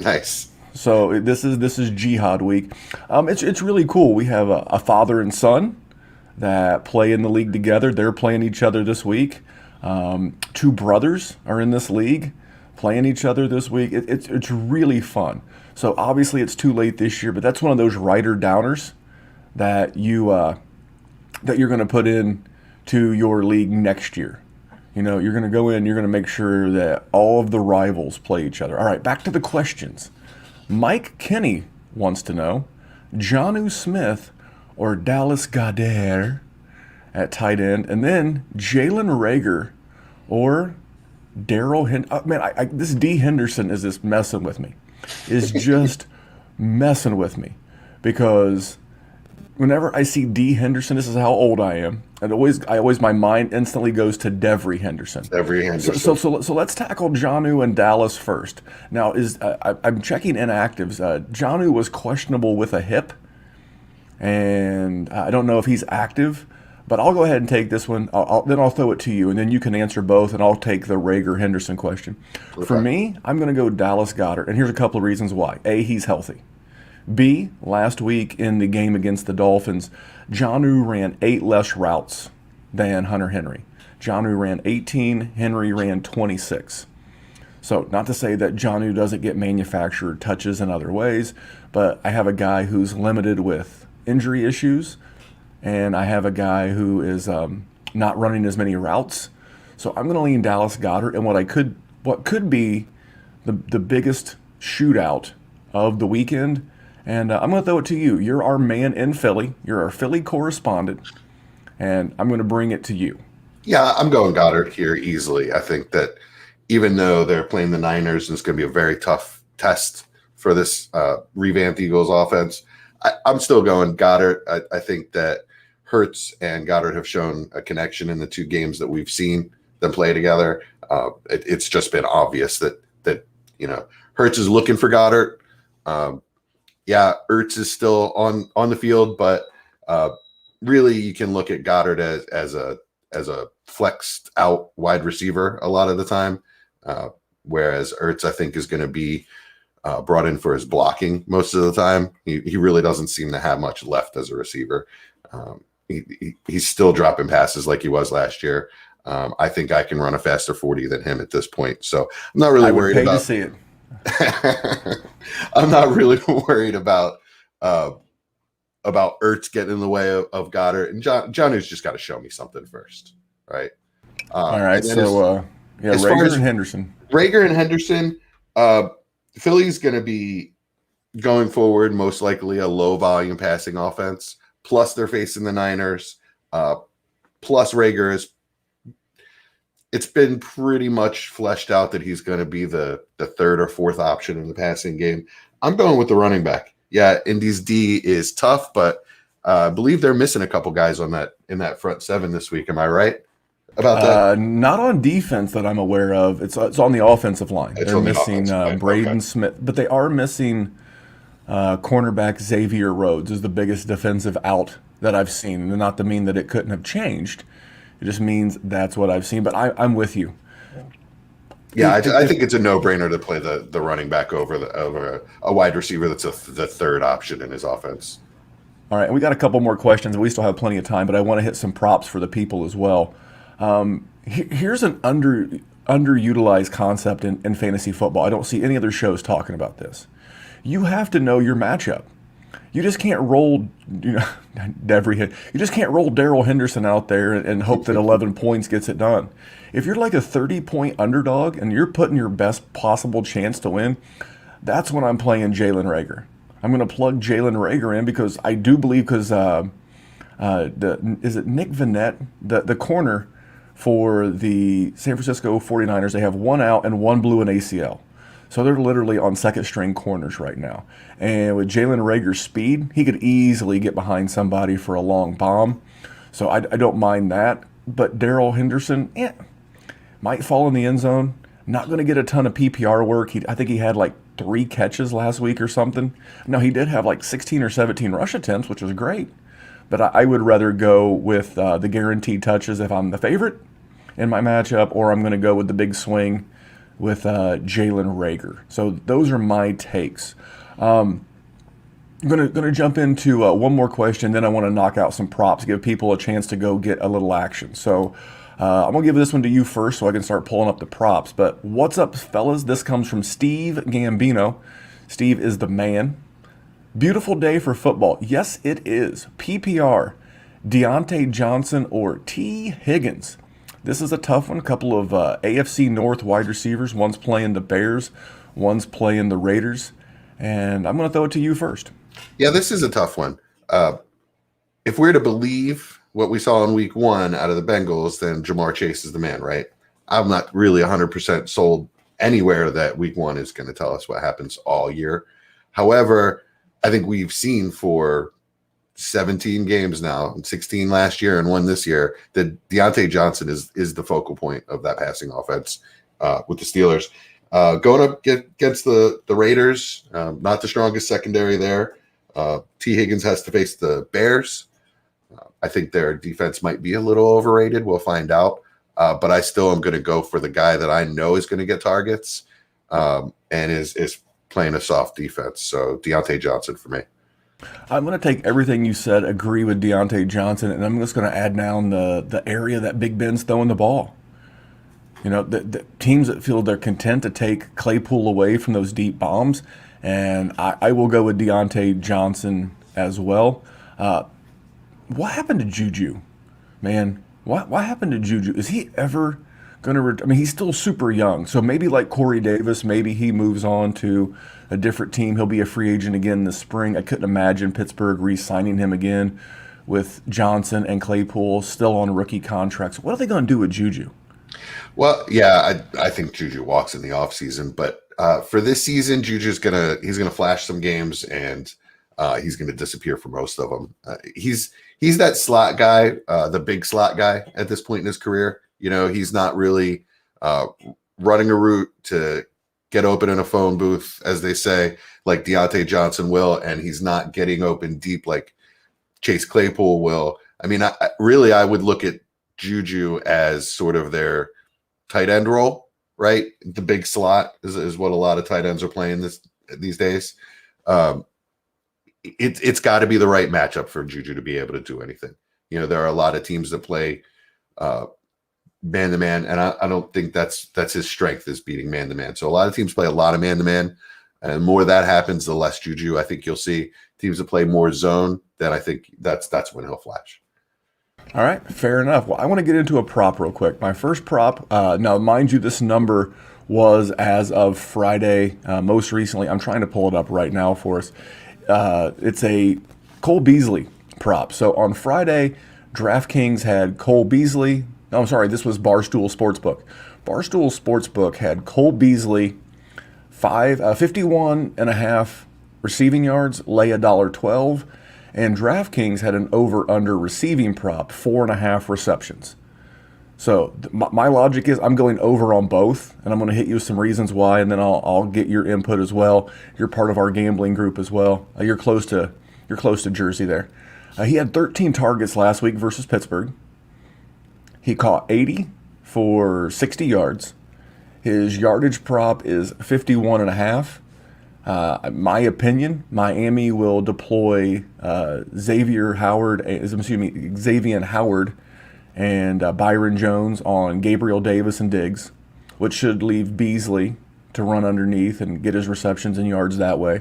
Nice. So this is Jihad Week. It's really cool. We have a father and son that play in the league together. They're playing each other this week. 2 brothers are in this league playing each other this week. It's really fun. So obviously it's too late this year, but that's one of those writer downers that you're going to put in to your league next year. You're going to go in, you're going to make sure that all of the rivals play each other. All right, back to the questions. Mike Kenny wants to know, Jonnu Smith or Dallas Goddard at tight end, and then Jalen Reagor or Daryl this D. Henderson is just messing with me. Is just messing with me, because whenever I see D. Henderson, this is how old I am, and always my mind instantly goes to Devery Henderson. Devery Henderson. So let's tackle Jonnu and Dallas first. Now I'm checking inactives. Jonnu was questionable with a hip, and I don't know if he's active. But I'll go ahead and take this one. Then I'll throw it to you, and then you can answer both, and I'll take the Reagor Henderson question. Okay. For me, I'm going to go Dallas Goddard, and here's a couple of reasons why. A, he's healthy. B, last week in the game against the Dolphins, Jonnu ran 8 less routes than Hunter Henry. Jonnu ran 18, Henry ran 26. So not to say that Jonnu doesn't get manufactured touches in other ways, but I have a guy who's limited with injury issues, and I have a guy who is not running as many routes. So I'm going to lean Dallas Goddard in what could be the biggest shootout of the weekend. And I'm going to throw it to you. You're our man in Philly. You're our Philly correspondent, and I'm going to bring it to you. Yeah, I'm going Goddard here easily. I think that even though they're playing the Niners and it's going to be a very tough test for this revamped Eagles offense, I'm still going Goddard. I think that Hurts and Goddard have shown a connection in the 2 games that we've seen them play together. It's just been obvious that Hurts is looking for Goddard. Ertz is still on the field, but really you can look at Goddard as a flexed out wide receiver a lot of the time, whereas Ertz I think is going to be brought in for his blocking most of the time. He really doesn't seem to have much left as a receiver. He's still dropping passes like he was last year. I think I can run a faster 40 than him at this point. So I'm not really worried about. To see it. I'm not really worried about about Ertz getting in the way of Goddard, and Johnny's just got to show me something first, right? All right, And then so as far Rager as and Henderson. Rager and Henderson, Philly's going to be going forward most likely a low volume passing offense. Plus, they're facing the Niners. Plus, Rager is. It's been pretty much fleshed out that he's going to be the third or fourth option in the passing game. I'm going with the running back. Yeah, Indy's D is tough, but I believe they're missing a couple guys in that front seven this week. Am I right about that? Not on defense that I'm aware of. It's on the offensive line. They're missing Braden Smith, but they are missing cornerback Xavier Rhodes is the biggest defensive out that I've seen. And not to mean that it couldn't have changed. It just means that's what I've seen. But I'm with you. Yeah, I think it's a no-brainer to play the running back over a wide receiver that's the third option in his offense. All right, and we got a couple more questions. We still have plenty of time, but I want to hit some props for the people as well. Here's an underutilized concept in fantasy football. I don't see any other shows talking about this. You have to know your matchup. You just can't roll, you just can't roll Darrell Henderson out there and hope that 11 points gets it done. If you're like a 30-point underdog and you're putting your best possible chance to win, that's when I'm playing Jalen Reagor. I'm going to plug Jalen Reagor in because I do believe is it Nick Vannett, the corner for the San Francisco 49ers, they have one out and one blew an ACL. So they're literally on second-string corners right now. And with Jalen Reagor's speed, he could easily get behind somebody for a long bomb. So I don't mind that. But Darrell Henderson, might fall in the end zone. Not going to get a ton of PPR work. I think he had like 3 catches last week or something. No, he did have like 16 or 17 rush attempts, which was great. But I would rather go with the guaranteed touches if I'm the favorite in my matchup, or I'm going to go with the big swing with Jalen Reagor. So those are my takes. I'm gonna jump into one more question, then I want to knock out some props, give people a chance to go get a little action. So I'm going to give this one to you first so I can start pulling up the props. But what's up, fellas? This comes from Steve Gambino. Steve is the man. Beautiful day for football. Yes, it is. PPR, Deontay Johnson or T. Higgins. This is a tough one. A couple of AFC North wide receivers. One's playing the Bears. One's playing the Raiders. And I'm going to throw it to you first. Yeah, this is a tough one. If we're to believe what we saw in week 1 out of the Bengals, then Jamar Chase is the man, right? I'm not really 100% sold anywhere that week 1 is going to tell us what happens all year. However, I think we've seen for 17 games now, 16 last year and 1 this year, that Deontay Johnson is the focal point of that passing offense with the Steelers. Going up against the Raiders, not the strongest secondary there. T. Higgins has to face the Bears. I think their defense might be a little overrated. We'll find out. But I still am going to go for the guy that I know is going to get targets and is playing a soft defense. So Deontay Johnson for me. I'm going to take everything you said, agree with Deontay Johnson, and I'm just going to add down the area that Big Ben's throwing the ball. You know, the teams that feel they're content to take Claypool away from those deep bombs, and I will go with Deontay Johnson as well. What happened to Juju, man? What happened to Juju? Is he ever going to? I mean, he's still super young, so maybe like Corey Davis, maybe he moves on to a different team. He'll be a free agent again this spring. I couldn't imagine Pittsburgh re-signing him again with Johnson and Claypool still on rookie contracts. What are they going to do with Juju? Well, yeah, I think Juju walks in the offseason, but for this season, Juju's he's gonna flash some games and he's gonna disappear for most of them. He's that slot guy, the big slot guy at this point in his career. You know, he's not really running a route to get open in a phone booth, as they say, like Deontay Johnson will, and he's not getting open deep like Chase Claypool will. I mean, I would look at Juju as sort of their tight end role, right? The big slot is what a lot of tight ends are playing these days. It's got to be the right matchup for Juju to be able to do anything. You know, there are a lot of teams that play man-to-man, and I don't think that's his strength is beating man-to-man. So a lot of teams play a lot of man-to-man. And the more that happens, the less juju I think you'll see. Teams that play more zone, then I think that's when he'll flash. All right, fair enough. Well, I want to get into a prop real quick. My first prop, now mind you, this number was as of Friday. Most recently, I'm trying to pull it up right now for us. It's a Cole Beasley prop. So on Friday, DraftKings had Cole Beasley. No, I'm sorry, this was Barstool Sportsbook. Barstool Sportsbook had Cole Beasley 51.5 receiving yards, lay $1.12. And DraftKings had an over-under receiving prop, 4.5 receptions. So my logic is I'm going over on both, and I'm going to hit you with some reasons why, and then I'll get your input as well. You're part of our gambling group as well. You're close to Jersey there. He had 13 targets last week versus Pittsburgh. He caught 80 for 60 yards. His yardage prop is 51.5. My opinion, Miami will deploy Xavier Howard and Byron Jones on Gabriel Davis and Diggs, which should leave Beasley to run underneath and get his receptions and yards that way.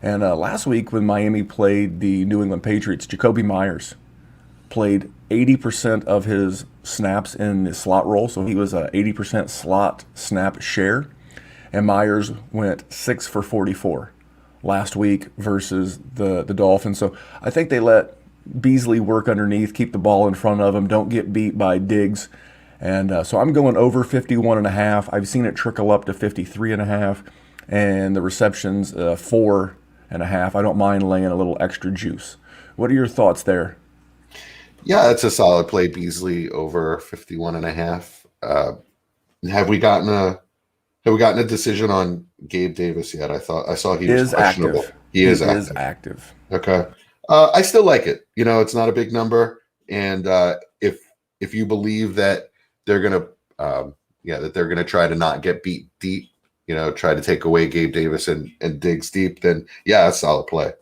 And last week when Miami played the New England Patriots, Jacoby Myers played 80% of his snaps in the slot role, so he was a 80% slot snap share. And Myers went 6 for 44 last week versus the Dolphins. So I think they let Beasley work underneath, keep the ball in front of him, don't get beat by Diggs. And so I'm going over 51.5. I've seen it trickle up to 53.5. And the receptions, 4.5. I don't mind laying a little extra juice. What are your thoughts there? Yeah, it's a solid play, Beasley over 51.5. Have we gotten a decision on Gabe Davis yet? I saw he was questionable. Active. He is active. Okay. I still like it. It's not a big number, and if you believe that they're gonna try to not get beat deep, try to take away Gabe Davis and Diggs deep, then yeah, that's a solid play.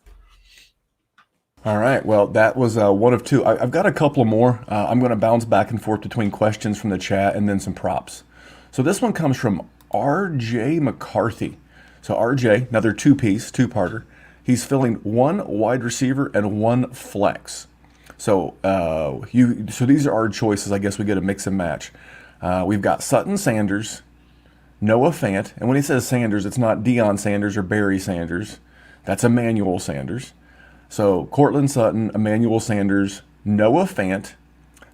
All right. Well, that was one of two. I've got a couple more. I'm going to bounce back and forth between questions from the chat and then some props. So this one comes from RJ McCarthy. So RJ, another two-parter. He's filling one wide receiver and one flex. So so these are our choices. I guess we get a mix and match. We've got Sutton Sanders, Noah Fant, and when he says Sanders, it's not Deion Sanders or Barry Sanders. That's Emmanuel Sanders. So Cortland Sutton, Emmanuel Sanders, Noah Fant,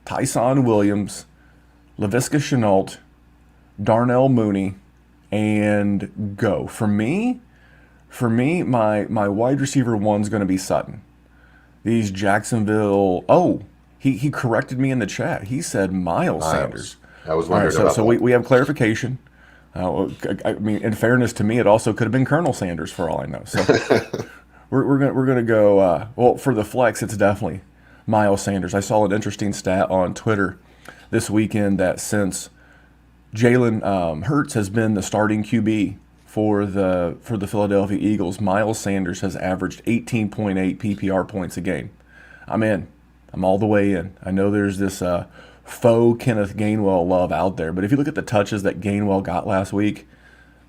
Tyson Williams, Laviska Shenault, Darnell Mooney, and go. For me, my wide receiver one's going to be Sutton. These Jacksonville. Oh, he corrected me in the chat. He said Miles Sanders. I was wondering about so that. we have clarification. I mean, in fairness to me, it also could have been Colonel Sanders for all I know. So we're gonna go. Well, for the flex, it's definitely Miles Sanders. I saw an interesting stat on Twitter this weekend that since Jalen Hurts has been the starting QB for the Philadelphia Eagles, Miles Sanders has averaged 18.8 PPR points a game. I'm in. I'm all the way in. I know there's this faux Kenneth Gainwell love out there, but if you look at the touches that Gainwell got last week,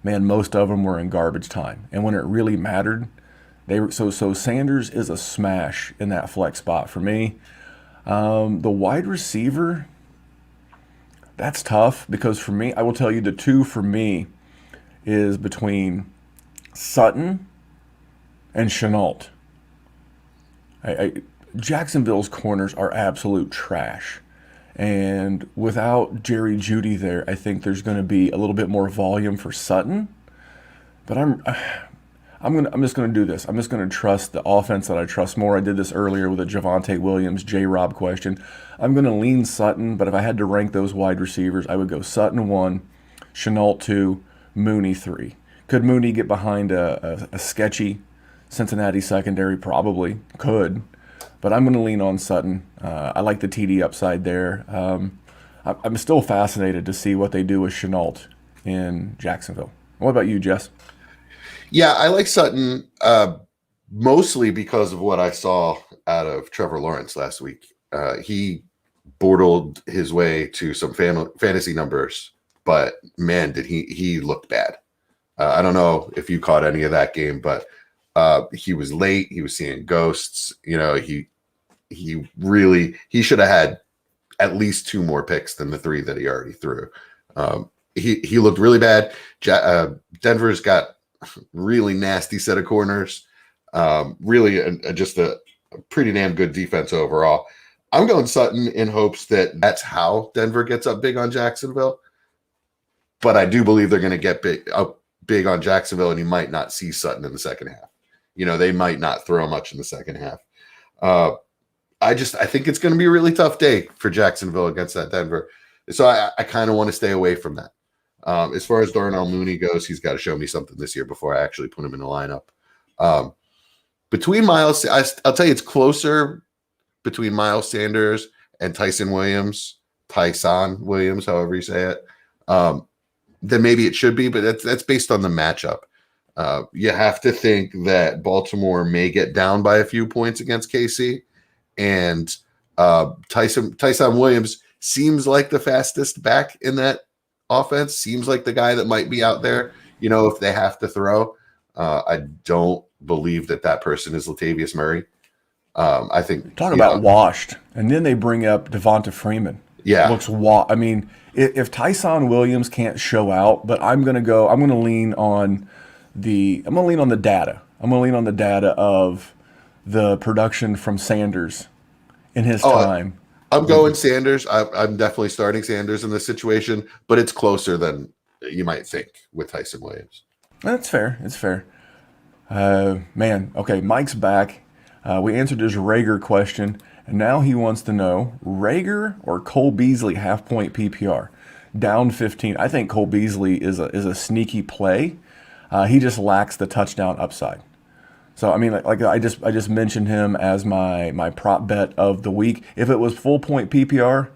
man, most of them were in garbage time. And when it really mattered, so Sanders is a smash in that flex spot for me. The wide receiver, that's tough because for me, I will tell you the two for me is between Sutton and Shenault. Jacksonville's corners are absolute trash. And without Jerry Jeudy there, I think there's going to be a little bit more volume for Sutton. But I'm just going to do this. I'm just going to trust the offense that I trust more. I did this earlier with a Javonte Williams, J-Rob question. I'm going to lean Sutton, but if I had to rank those wide receivers, I would go Sutton 1, Shenault 2, Mooney 3. Could Mooney get behind a sketchy Cincinnati secondary? Probably could. But I'm going to lean on Sutton. I like the TD upside there. I'm still fascinated to see what they do with Shenault in Jacksonville. What about you, Jess? Yeah, I like Sutton mostly because of what I saw out of Trevor Lawrence last week. He bortled his way to some fantasy numbers, but man, did he looked bad. I don't know if you caught any of that game, but he was late. He was seeing ghosts. He should have had at least 2 more picks than the 3 that he already threw. He looked really bad. Denver's got really nasty set of corners. Really just a pretty damn good defense overall. I'm going Sutton in hopes that that's how Denver gets up big on Jacksonville. But I do believe they're going to get up big on Jacksonville, and you might not see Sutton in the second half. They might not throw much in the second half. I think it's going to be a really tough day for Jacksonville against that Denver. So I kind of want to stay away from that. As far as Darnell Mooney goes, he's got to show me something this year before I actually put him in the lineup. Between Miles, I'll tell you, it's closer between Miles Sanders and Tyson Williams, however you say it, then maybe it should be, but that's based on the matchup. You have to think that Baltimore may get down by a few points against KC, and Tyson Williams seems like the fastest back in that offense, seems like the guy that might be out there, if they have to throw. I don't believe that person is Latavius Murray. I think talk about washed, and then they bring up Devonta Freeman. Yeah, I mean, if Tyson Williams can't show out, but I'm going to lean on the data. I'm going to lean on the data of the production from Sanders in his time. I'm going Sanders. I'm definitely starting Sanders in this situation, but it's closer than you might think with Tyson Williams. That's fair. It's fair. Man, okay, Mike's back. We answered his Rager question, and now he wants to know Rager or Cole Beasley half-point PPR. Down 15. I think Cole Beasley is a sneaky play. He just lacks the touchdown upside. So I mean, like I just mentioned him as my prop bet of the week. If it was full point PPR,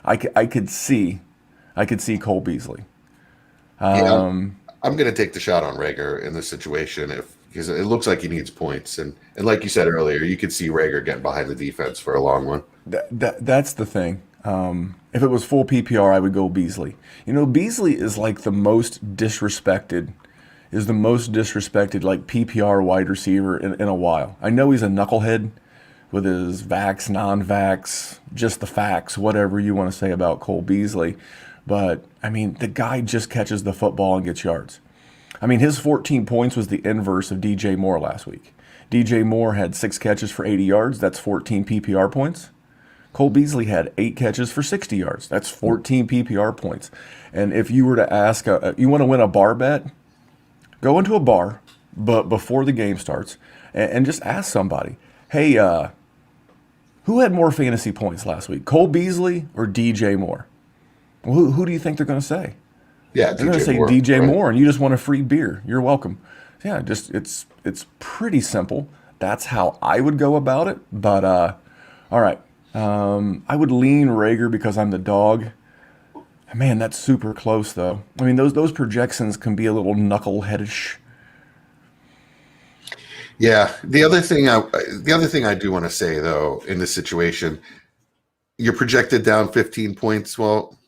I could see Cole Beasley. I'm going to take the shot on Rager in this situation because it looks like he needs points, and like you said earlier, you could see Rager getting behind the defense for a long one. That's the thing. If it was full PPR, I would go Beasley. Beasley is like the most disrespected like PPR wide receiver in a while. I know he's a knucklehead with his vax, non-vax, just the facts, whatever you want to say about Cole Beasley. But, I mean, the guy just catches the football and gets yards. I mean, his 14 points was the inverse of DJ Moore last week. DJ Moore had 6 catches for 80 yards. That's 14 PPR points. Cole Beasley had 8 catches for 60 yards. That's 14 PPR points. And if you were to ask, you want to win a bar bet, go into a bar but before the game starts and just ask somebody, hey, who had more fantasy points last week, Cole Beasley or DJ Moore? Well, who do you think they're going to say? Yeah, they're going to say DJ Moore, and you just want a free beer. You're welcome. Yeah, just it's pretty simple. That's how I would go about it. But all right, I would lean Rager because I'm the dog. Man, that's super close though. I mean, those projections can be a little knuckleheadish. Yeah, the other thing I do want to say though in this situation, you're projected down 15 points. Well,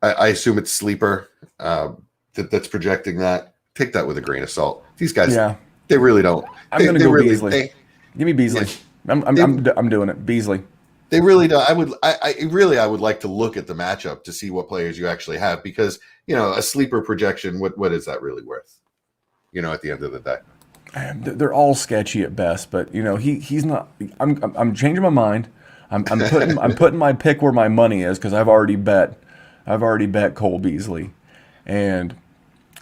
I assume it's sleeper that's projecting that. Take that with a grain of salt. These guys, they really don't. I'm going to go Beasley. Give me Beasley. Yeah, I'm doing it. Beaslly. They really don't. I would like to look at the matchup to see what players you actually have, because a sleeper projection, what is that really worth? At the end of the day, they're all sketchy at best. But he's not. I'm changing my mind. I'm putting my pick where my money is because I've already bet Cole Beasley, and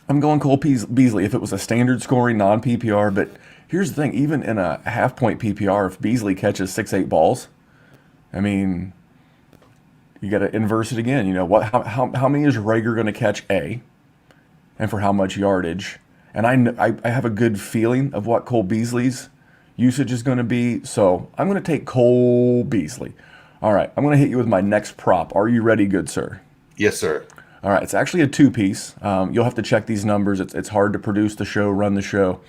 I'm going Cole Beasley if it was a standard scoring non PPR. But here's the thing: even in a half point PPR, if Beasley catches 6-8 balls, I mean, you got to inverse it again. How many is Rager going to catch A, and for how much yardage? And I have a good feeling of what Cole Beasley's usage is going to be, so I'm going to take Cole Beasley. All right, I'm going to hit you with my next prop. Are you ready, good sir? Yes, sir. All right, it's actually a 2-piece. You'll have to check these numbers. It's hard to produce the show, run the show,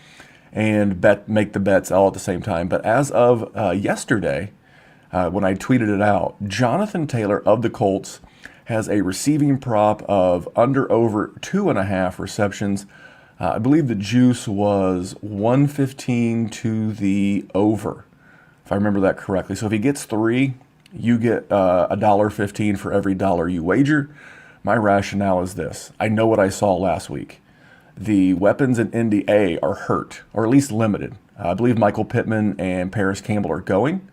and make the bets all at the same time. But as of yesterday, when I tweeted it out, Jonathan Taylor of the Colts has a receiving prop of over 2.5 receptions. I believe the juice was 115 to the over, if I remember that correctly. So if he gets 3, you get $1.15 for every dollar you wager. My rationale is this. I know what I saw last week. The weapons in Indy A are hurt, or at least limited. I believe Michael Pittman and Paris Campbell are going.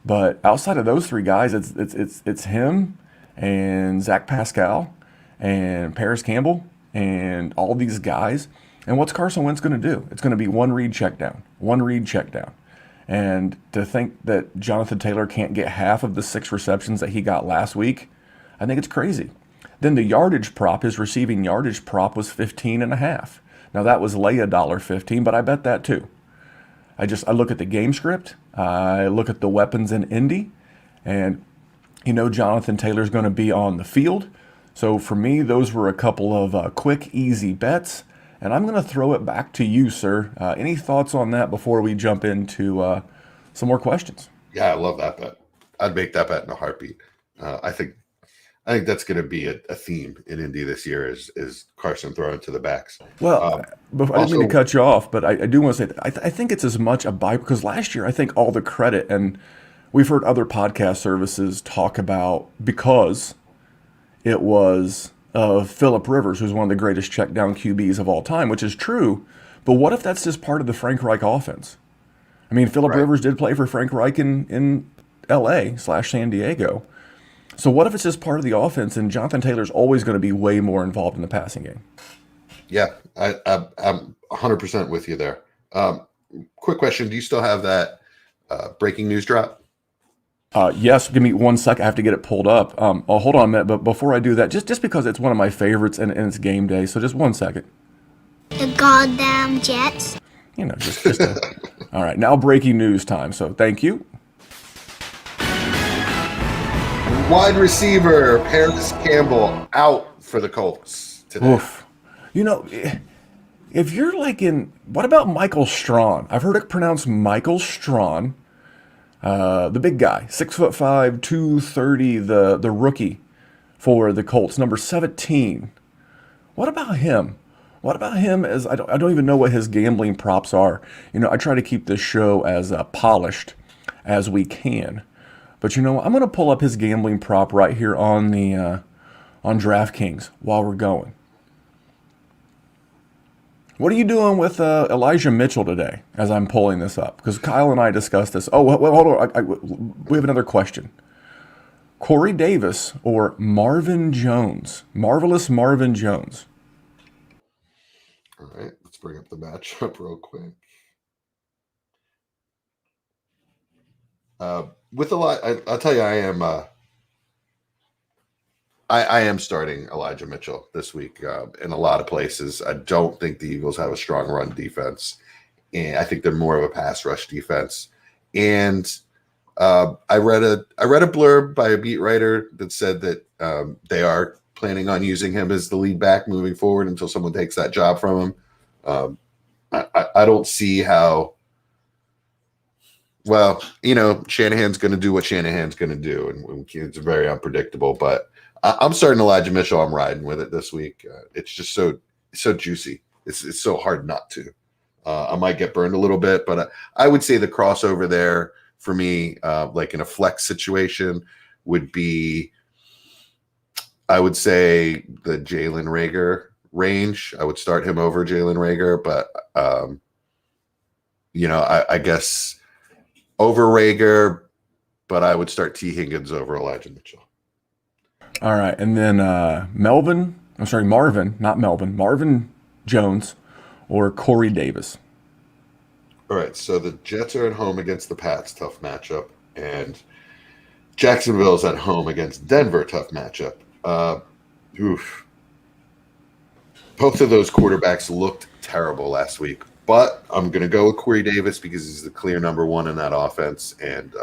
But outside of those 3 guys, it's him and Zach Pascal and Paris Campbell and all these guys. And what's Carson Wentz going to do? It's going to be one read check down. And to think that Jonathan Taylor can't get half of the 6 receptions that he got last week, I think it's crazy. Then the yardage prop, his receiving yardage prop was 15.5. Now that was lay $1.15, but I bet that too. I look at the game script, I look at the weapons in Indy, and Jonathan Taylor's going to be on the field. So for me, those were a couple of quick, easy bets. And I'm going to throw it back to you, sir. Any thoughts on that before we jump into some more questions? Yeah, I love that bet. I'd make that bet in a heartbeat. I think that's going to be a theme in Indy this year is Carson throwing to the backs. Well, I didn't mean to cut you off, but I do want to say that I think it's as much a buy, because last year I think all the credit, and we've heard other podcast services talk about, because it was Phillip Rivers, who's one of the greatest check down QBs of all time, which is true. But what if that's just part of the Frank Reich offense? I mean, Phillip Rivers did play for Frank Reich in LA/San Diego. So what if it's just part of the offense and Jonathan Taylor's always going to be way more involved in the passing game? Yeah, I'm 100% with you there. Quick question. Do you still have that breaking news drop? Yes, give me 1 sec. I have to get it pulled up. Hold on a minute, but before I do that, just because it's one of my favorites and it's game day, so just 1 second. The goddamn Jets. All right, now breaking news time, so thank you. Wide receiver Paris Campbell out for the Colts today. Oof. If you're what about Michael Strawn? I've heard it pronounced Michael Strawn. The big guy, 6'5", 230, the rookie for the Colts, number 17. What about him? As I don't even know what his gambling props are. I try to keep this show as polished as we can. But I'm going to pull up his gambling prop right here on on DraftKings while we're going. What are you doing with Elijah Mitchell today as I'm pulling this up? Because Kyle and I discussed this. Oh, well, hold on. We have another question. Corey Davis or Marvin Jones? Marvelous Marvin Jones. All right, let's bring up the matchup real quick. With a lot, I'll tell you, I am starting Elijah Mitchell this week in a lot of places. I don't think the Eagles have a strong run defense, and I think they're more of a pass rush defense. And I read a blurb by a beat writer that said that they are planning on using him as the lead back moving forward until someone takes that job from him. I don't see how. Well, Shanahan's going to do what Shanahan's going to do, and it's very unpredictable. But I'm starting Elijah Mitchell. I'm riding with it this week. It's just so juicy. It's so hard not to. I might get burned a little bit, but I would say the crossover there for me, like in a flex situation, would be, I would say, the Jalen Reagor range. I would start him over Jalen Reagor, but I guess over Reagor, but I would start T. Higgins over Elijah Mitchell. All right, and then Marvin Jones or Corey Davis. All right, so the Jets are at home against the Pats, tough matchup, and Jacksonville's at home against Denver, tough matchup. Oof. Both of those quarterbacks looked terrible last week, but I'm going to go with Corey Davis because he's the clear number one in that offense, and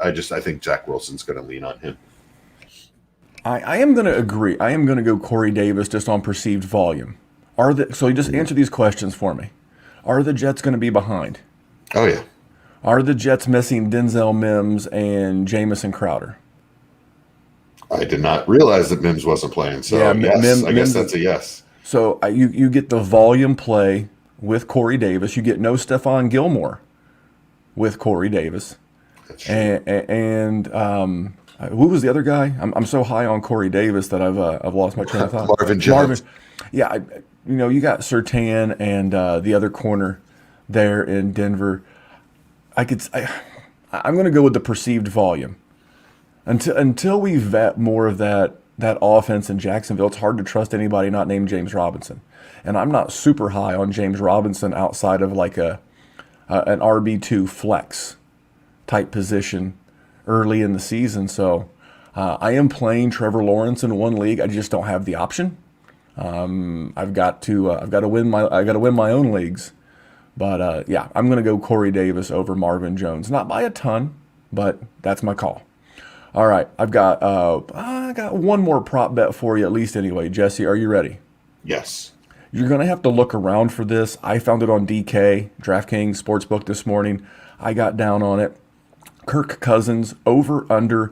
I think Zach Wilson's going to lean on him. I am going to agree. I am going to go Corey Davis just on perceived volume. So you just answer these questions for me. Are the Jets going to be behind? Oh, yeah. Are the Jets missing Denzel Mims and Jamison Crowder? I did not realize that Mims wasn't playing. So Yeah, yes, I guess Mims that's a yes. So you get the volume play with Corey Davis. You get no Stephon Gilmore with Corey Davis. That's true. And who was the other guy? I'm so high on Corey Davis that I've lost my train of thought. Marvin Jones. Yeah, you got Surtain and the other corner there in Denver. I'm going to go with the perceived volume. Until we vet more of that offense in Jacksonville, it's hard to trust anybody not named James Robinson. And I'm not super high on James Robinson outside of like an RB2 flex type position early in the season. So I am playing Trevor Lawrence in one league. I just don't have the option. I've got to win my own leagues. But yeah, I'm going to go Corey Davis over Marvin Jones. Not by a ton, but that's my call. All right, I got one more prop bet for you at least anyway. Jesse, are you ready? Yes. You're going to have to look around for this. I found it on DK, DraftKings Sportsbook this morning. I got down on it. Kirk Cousins over under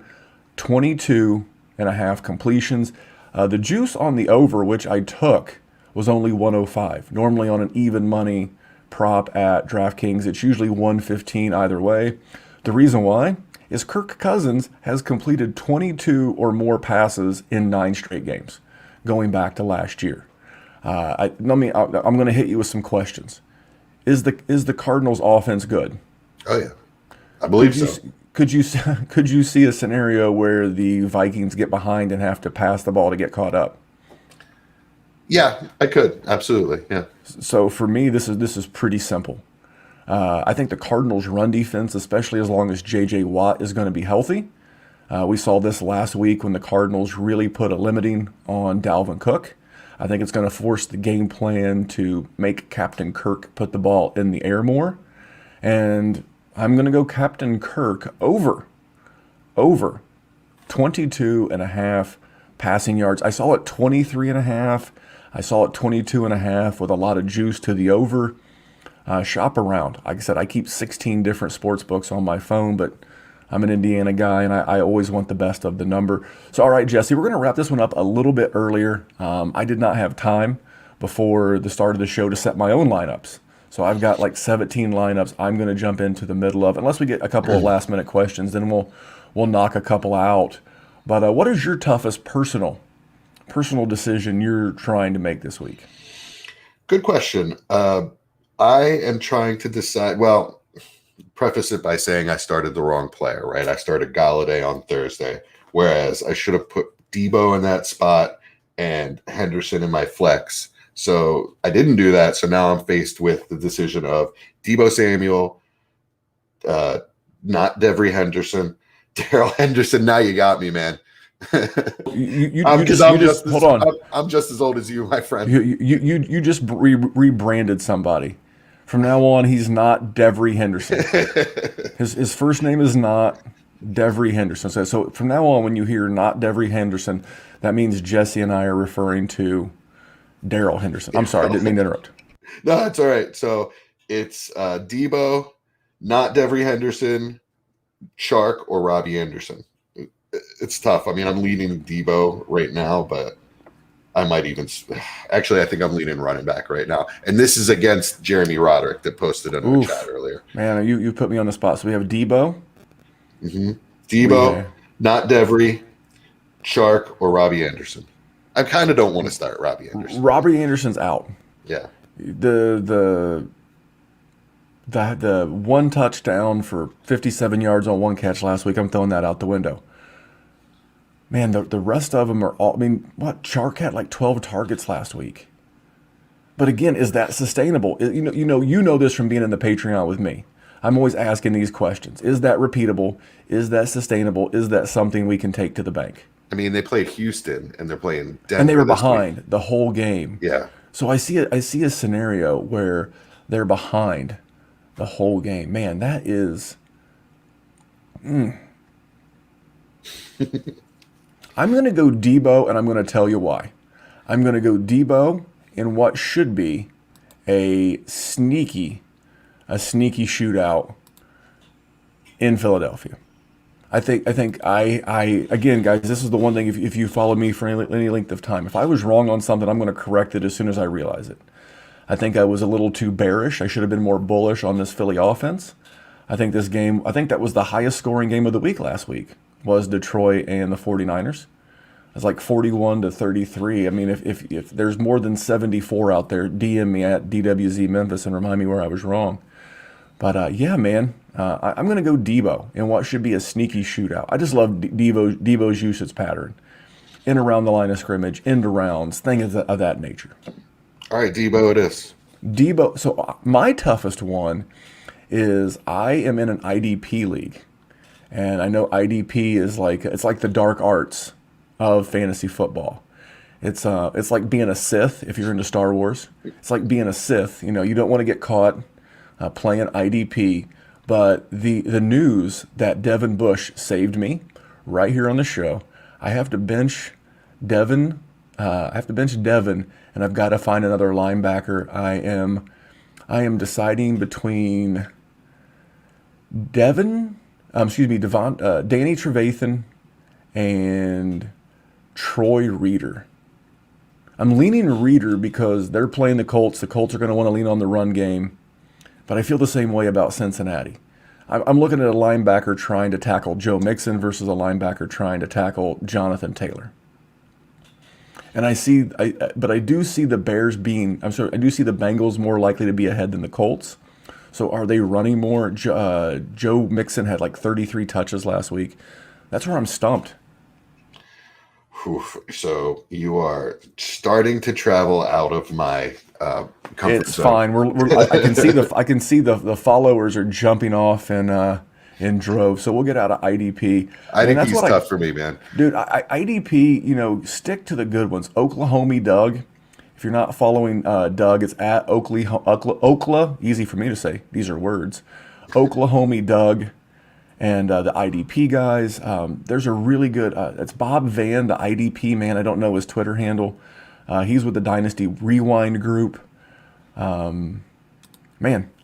22.5 completions. The juice on the over, which I took, was only 105. Normally on an even money prop at DraftKings, it's usually 115 either way. The reason why is Kirk Cousins has completed 22 or more passes in 9 straight games, going back to last year. I'm going to hit you with some questions. Is the Cardinals' offense good? Oh yeah, I believe so. Could you see a scenario where the Vikings get behind and have to pass the ball to get caught up? Yeah, I could absolutely. Yeah. So for me, this is pretty simple. I think the Cardinals' run defense, especially as long as J.J. Watt is going to be healthy. We saw this last week when the Cardinals really put a limiting on Dalvin Cook. I think it's going to force the game plan to make Captain Kirk put the ball in the air more. And I'm going to go Captain Kirk over 22.5 passing yards. I saw it 23.5. I saw it 22.5 with a lot of juice to the over. Shop around. Like I said, I keep 16 different sports books on my phone, but I'm an Indiana guy, and I always want the best of the number. So, all right, Jesse, we're going to wrap this one up a little bit earlier. I did not have time before the start of the show to set my own lineups. So I've got like 17 lineups I'm going to jump into the middle of. Unless we get a couple of last-minute questions, then we'll knock a couple out. But what is your toughest personal decision you're trying to make this week? Good question. I am trying to decide. Well, preface it by saying I started the wrong player, right? I started Galladay on Thursday, whereas I should have put Debo in that spot and Henderson in my flex. So I didn't do that. So now I'm faced with the decision of Debo Samuel, not Devery Henderson, Darrell Henderson. Now you got me, man. I'm just as old as you, my friend. You just rebranded somebody. From now on, he's not Devery Henderson. His first name is not Devery Henderson. So from now on, when you hear not Devery Henderson, that means Jesse and I are referring to Darrell Henderson. I'm sorry, I didn't mean to interrupt. No, it's all right. So it's Debo, not Devery Henderson, Shark, or Robbie Anderson. It's tough. I mean, I'm leading Debo right now, but I might even actually. I think I'm leading running back right now, and this is against Jeremy Roderick that posted in our chat earlier. Man, you put me on the spot. So we have Debo, Debo, not Devery, Shark, or Robbie Anderson. I kind of don't want to start Robbie Anderson. Robbie Anderson's out. Yeah. The one touchdown for 57 yards on one catch last week, I'm throwing that out the window. Man, the rest of them are all. I mean, Chark had like 12 targets last week. But again, is that sustainable? You know this from being in the Patreon with me. I'm always asking these questions. Is that repeatable? Is that sustainable? Is that something we can take to the bank? I mean, they played Houston and they're playing Denver. And they were behind the whole game. Yeah. So I see a scenario where they're behind the whole game. Man, that is. I'm going to go Debo, and I'm going to tell you why. I'm going to go Debo in what should be a sneaky shootout in Philadelphia. I again, guys, this is the one thing. If you follow me for any length of time, if I was wrong on something, I'm going to correct it as soon as I realize it. I think I was a little too bearish. I should have been more bullish on this Philly offense. I think that was the highest scoring game of the week last week, was Detroit and the 49ers. It's like 41-33. I mean, if there's more than 74 out there, DM me at DWZ Memphis and remind me where I was wrong. But yeah, man, I'm going to go Debo in what should be a sneaky shootout. I just love Debo's usage pattern. In around the line of scrimmage, end rounds, things of that nature. All right, Debo it is. Debo. So my toughest one is I am in an IDP league. And I know IDP is it's like the dark arts of fantasy football. It's like being a Sith if you're into Star Wars. It's like being a Sith. You know, you don't want to get caught playing IDP. But the news that Devin Bush saved me right here on the show. I have to bench Devin. And I've got to find another linebacker. I am deciding between Danny Trevathan and Troy Reader. I'm leaning Reader because they're playing the Colts. The Colts are going to want to lean on the run game. But I feel the same way about Cincinnati. I'm looking at a linebacker trying to tackle Joe Mixon versus a linebacker trying to tackle Jonathan Taylor. And I do see the Bengals more likely to be ahead than the Colts. So are they running more? Joe Mixon had like 33 touches last week. That's where I'm stumped. Oof. So you are starting to travel out of my comfort it's zone. Fine. I can see the followers are jumping off in droves. So we'll get out of IDP. IDP's tough for me, man. Dude, IDP, stick to the good ones. Oklahoma Doug. If you're not following Doug, it's at Okla. Easy for me to say. These are words. Oklahoma Doug and the IDP guys. There's a really good, it's Bob Van, the IDP man. I don't know his Twitter handle. He's with the Dynasty Rewind group. Man,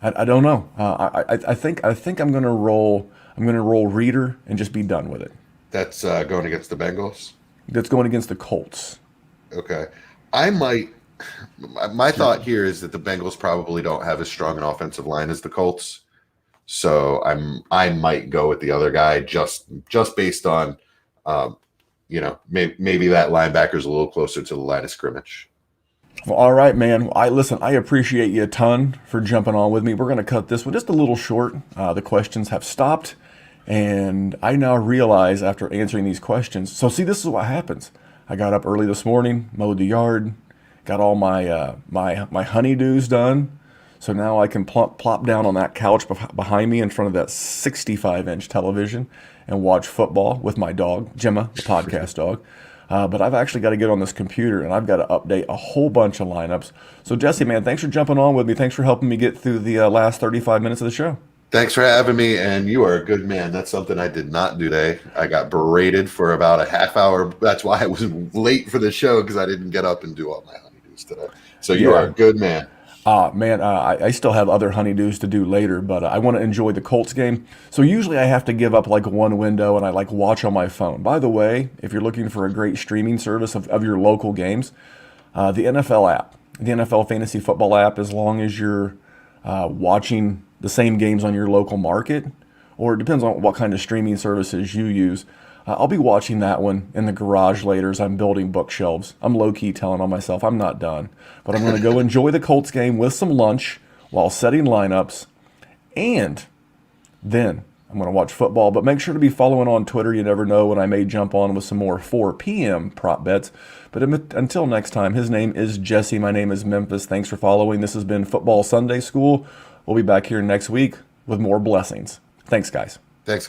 I don't know. I think I'm gonna roll Reader and just be done with it. That's going against the Bengals. That's going against the Colts. Okay, I might. My thought here is that the Bengals probably don't have as strong an offensive line as the Colts, so I might go with the other guy just based on, maybe that linebacker's a little closer to the line of scrimmage. Well, all right, man. I appreciate you a ton for jumping on with me. We're going to cut this one just a little short. The questions have stopped, and I now realize after answering these questions. So, see, this is what happens. I got up early this morning, mowed the yard, got all my my honeydews done. So now I can plop down on that couch behind me in front of that 65-inch television and watch football with my dog, Gemma, the podcast dog. But I've actually got to get on this computer, and I've got to update a whole bunch of lineups. So, Jesse, man, thanks for jumping on with me. Thanks for helping me get through the last 35 minutes of the show. Thanks for having me, and you are a good man. That's something I did not do today. I got berated for about a half hour. That's why I was late for the show, because I didn't get up and do all my honeydews today. So you are a good man. I still have other honeydews to do later, but I want to enjoy the Colts game. So usually I have to give up like one window and I watch on my phone. By the way, if you're looking for a great streaming service of your local games, the NFL app, the NFL Fantasy Football app, as long as you're watching the same games on your local market, or it depends on what kind of streaming services you use. I'll be watching that one in the garage later as I'm building bookshelves. I'm low-key telling on myself I'm not done. But I'm going to go enjoy the Colts game with some lunch while setting lineups. And then I'm going to watch football. But make sure to be following on Twitter. You never know when I may jump on with some more 4 p.m. prop bets. But until next time, his name is Jesse. My name is Memphis. Thanks for following. This has been Football Sunday School. We'll be back here next week with more blessings. Thanks, guys.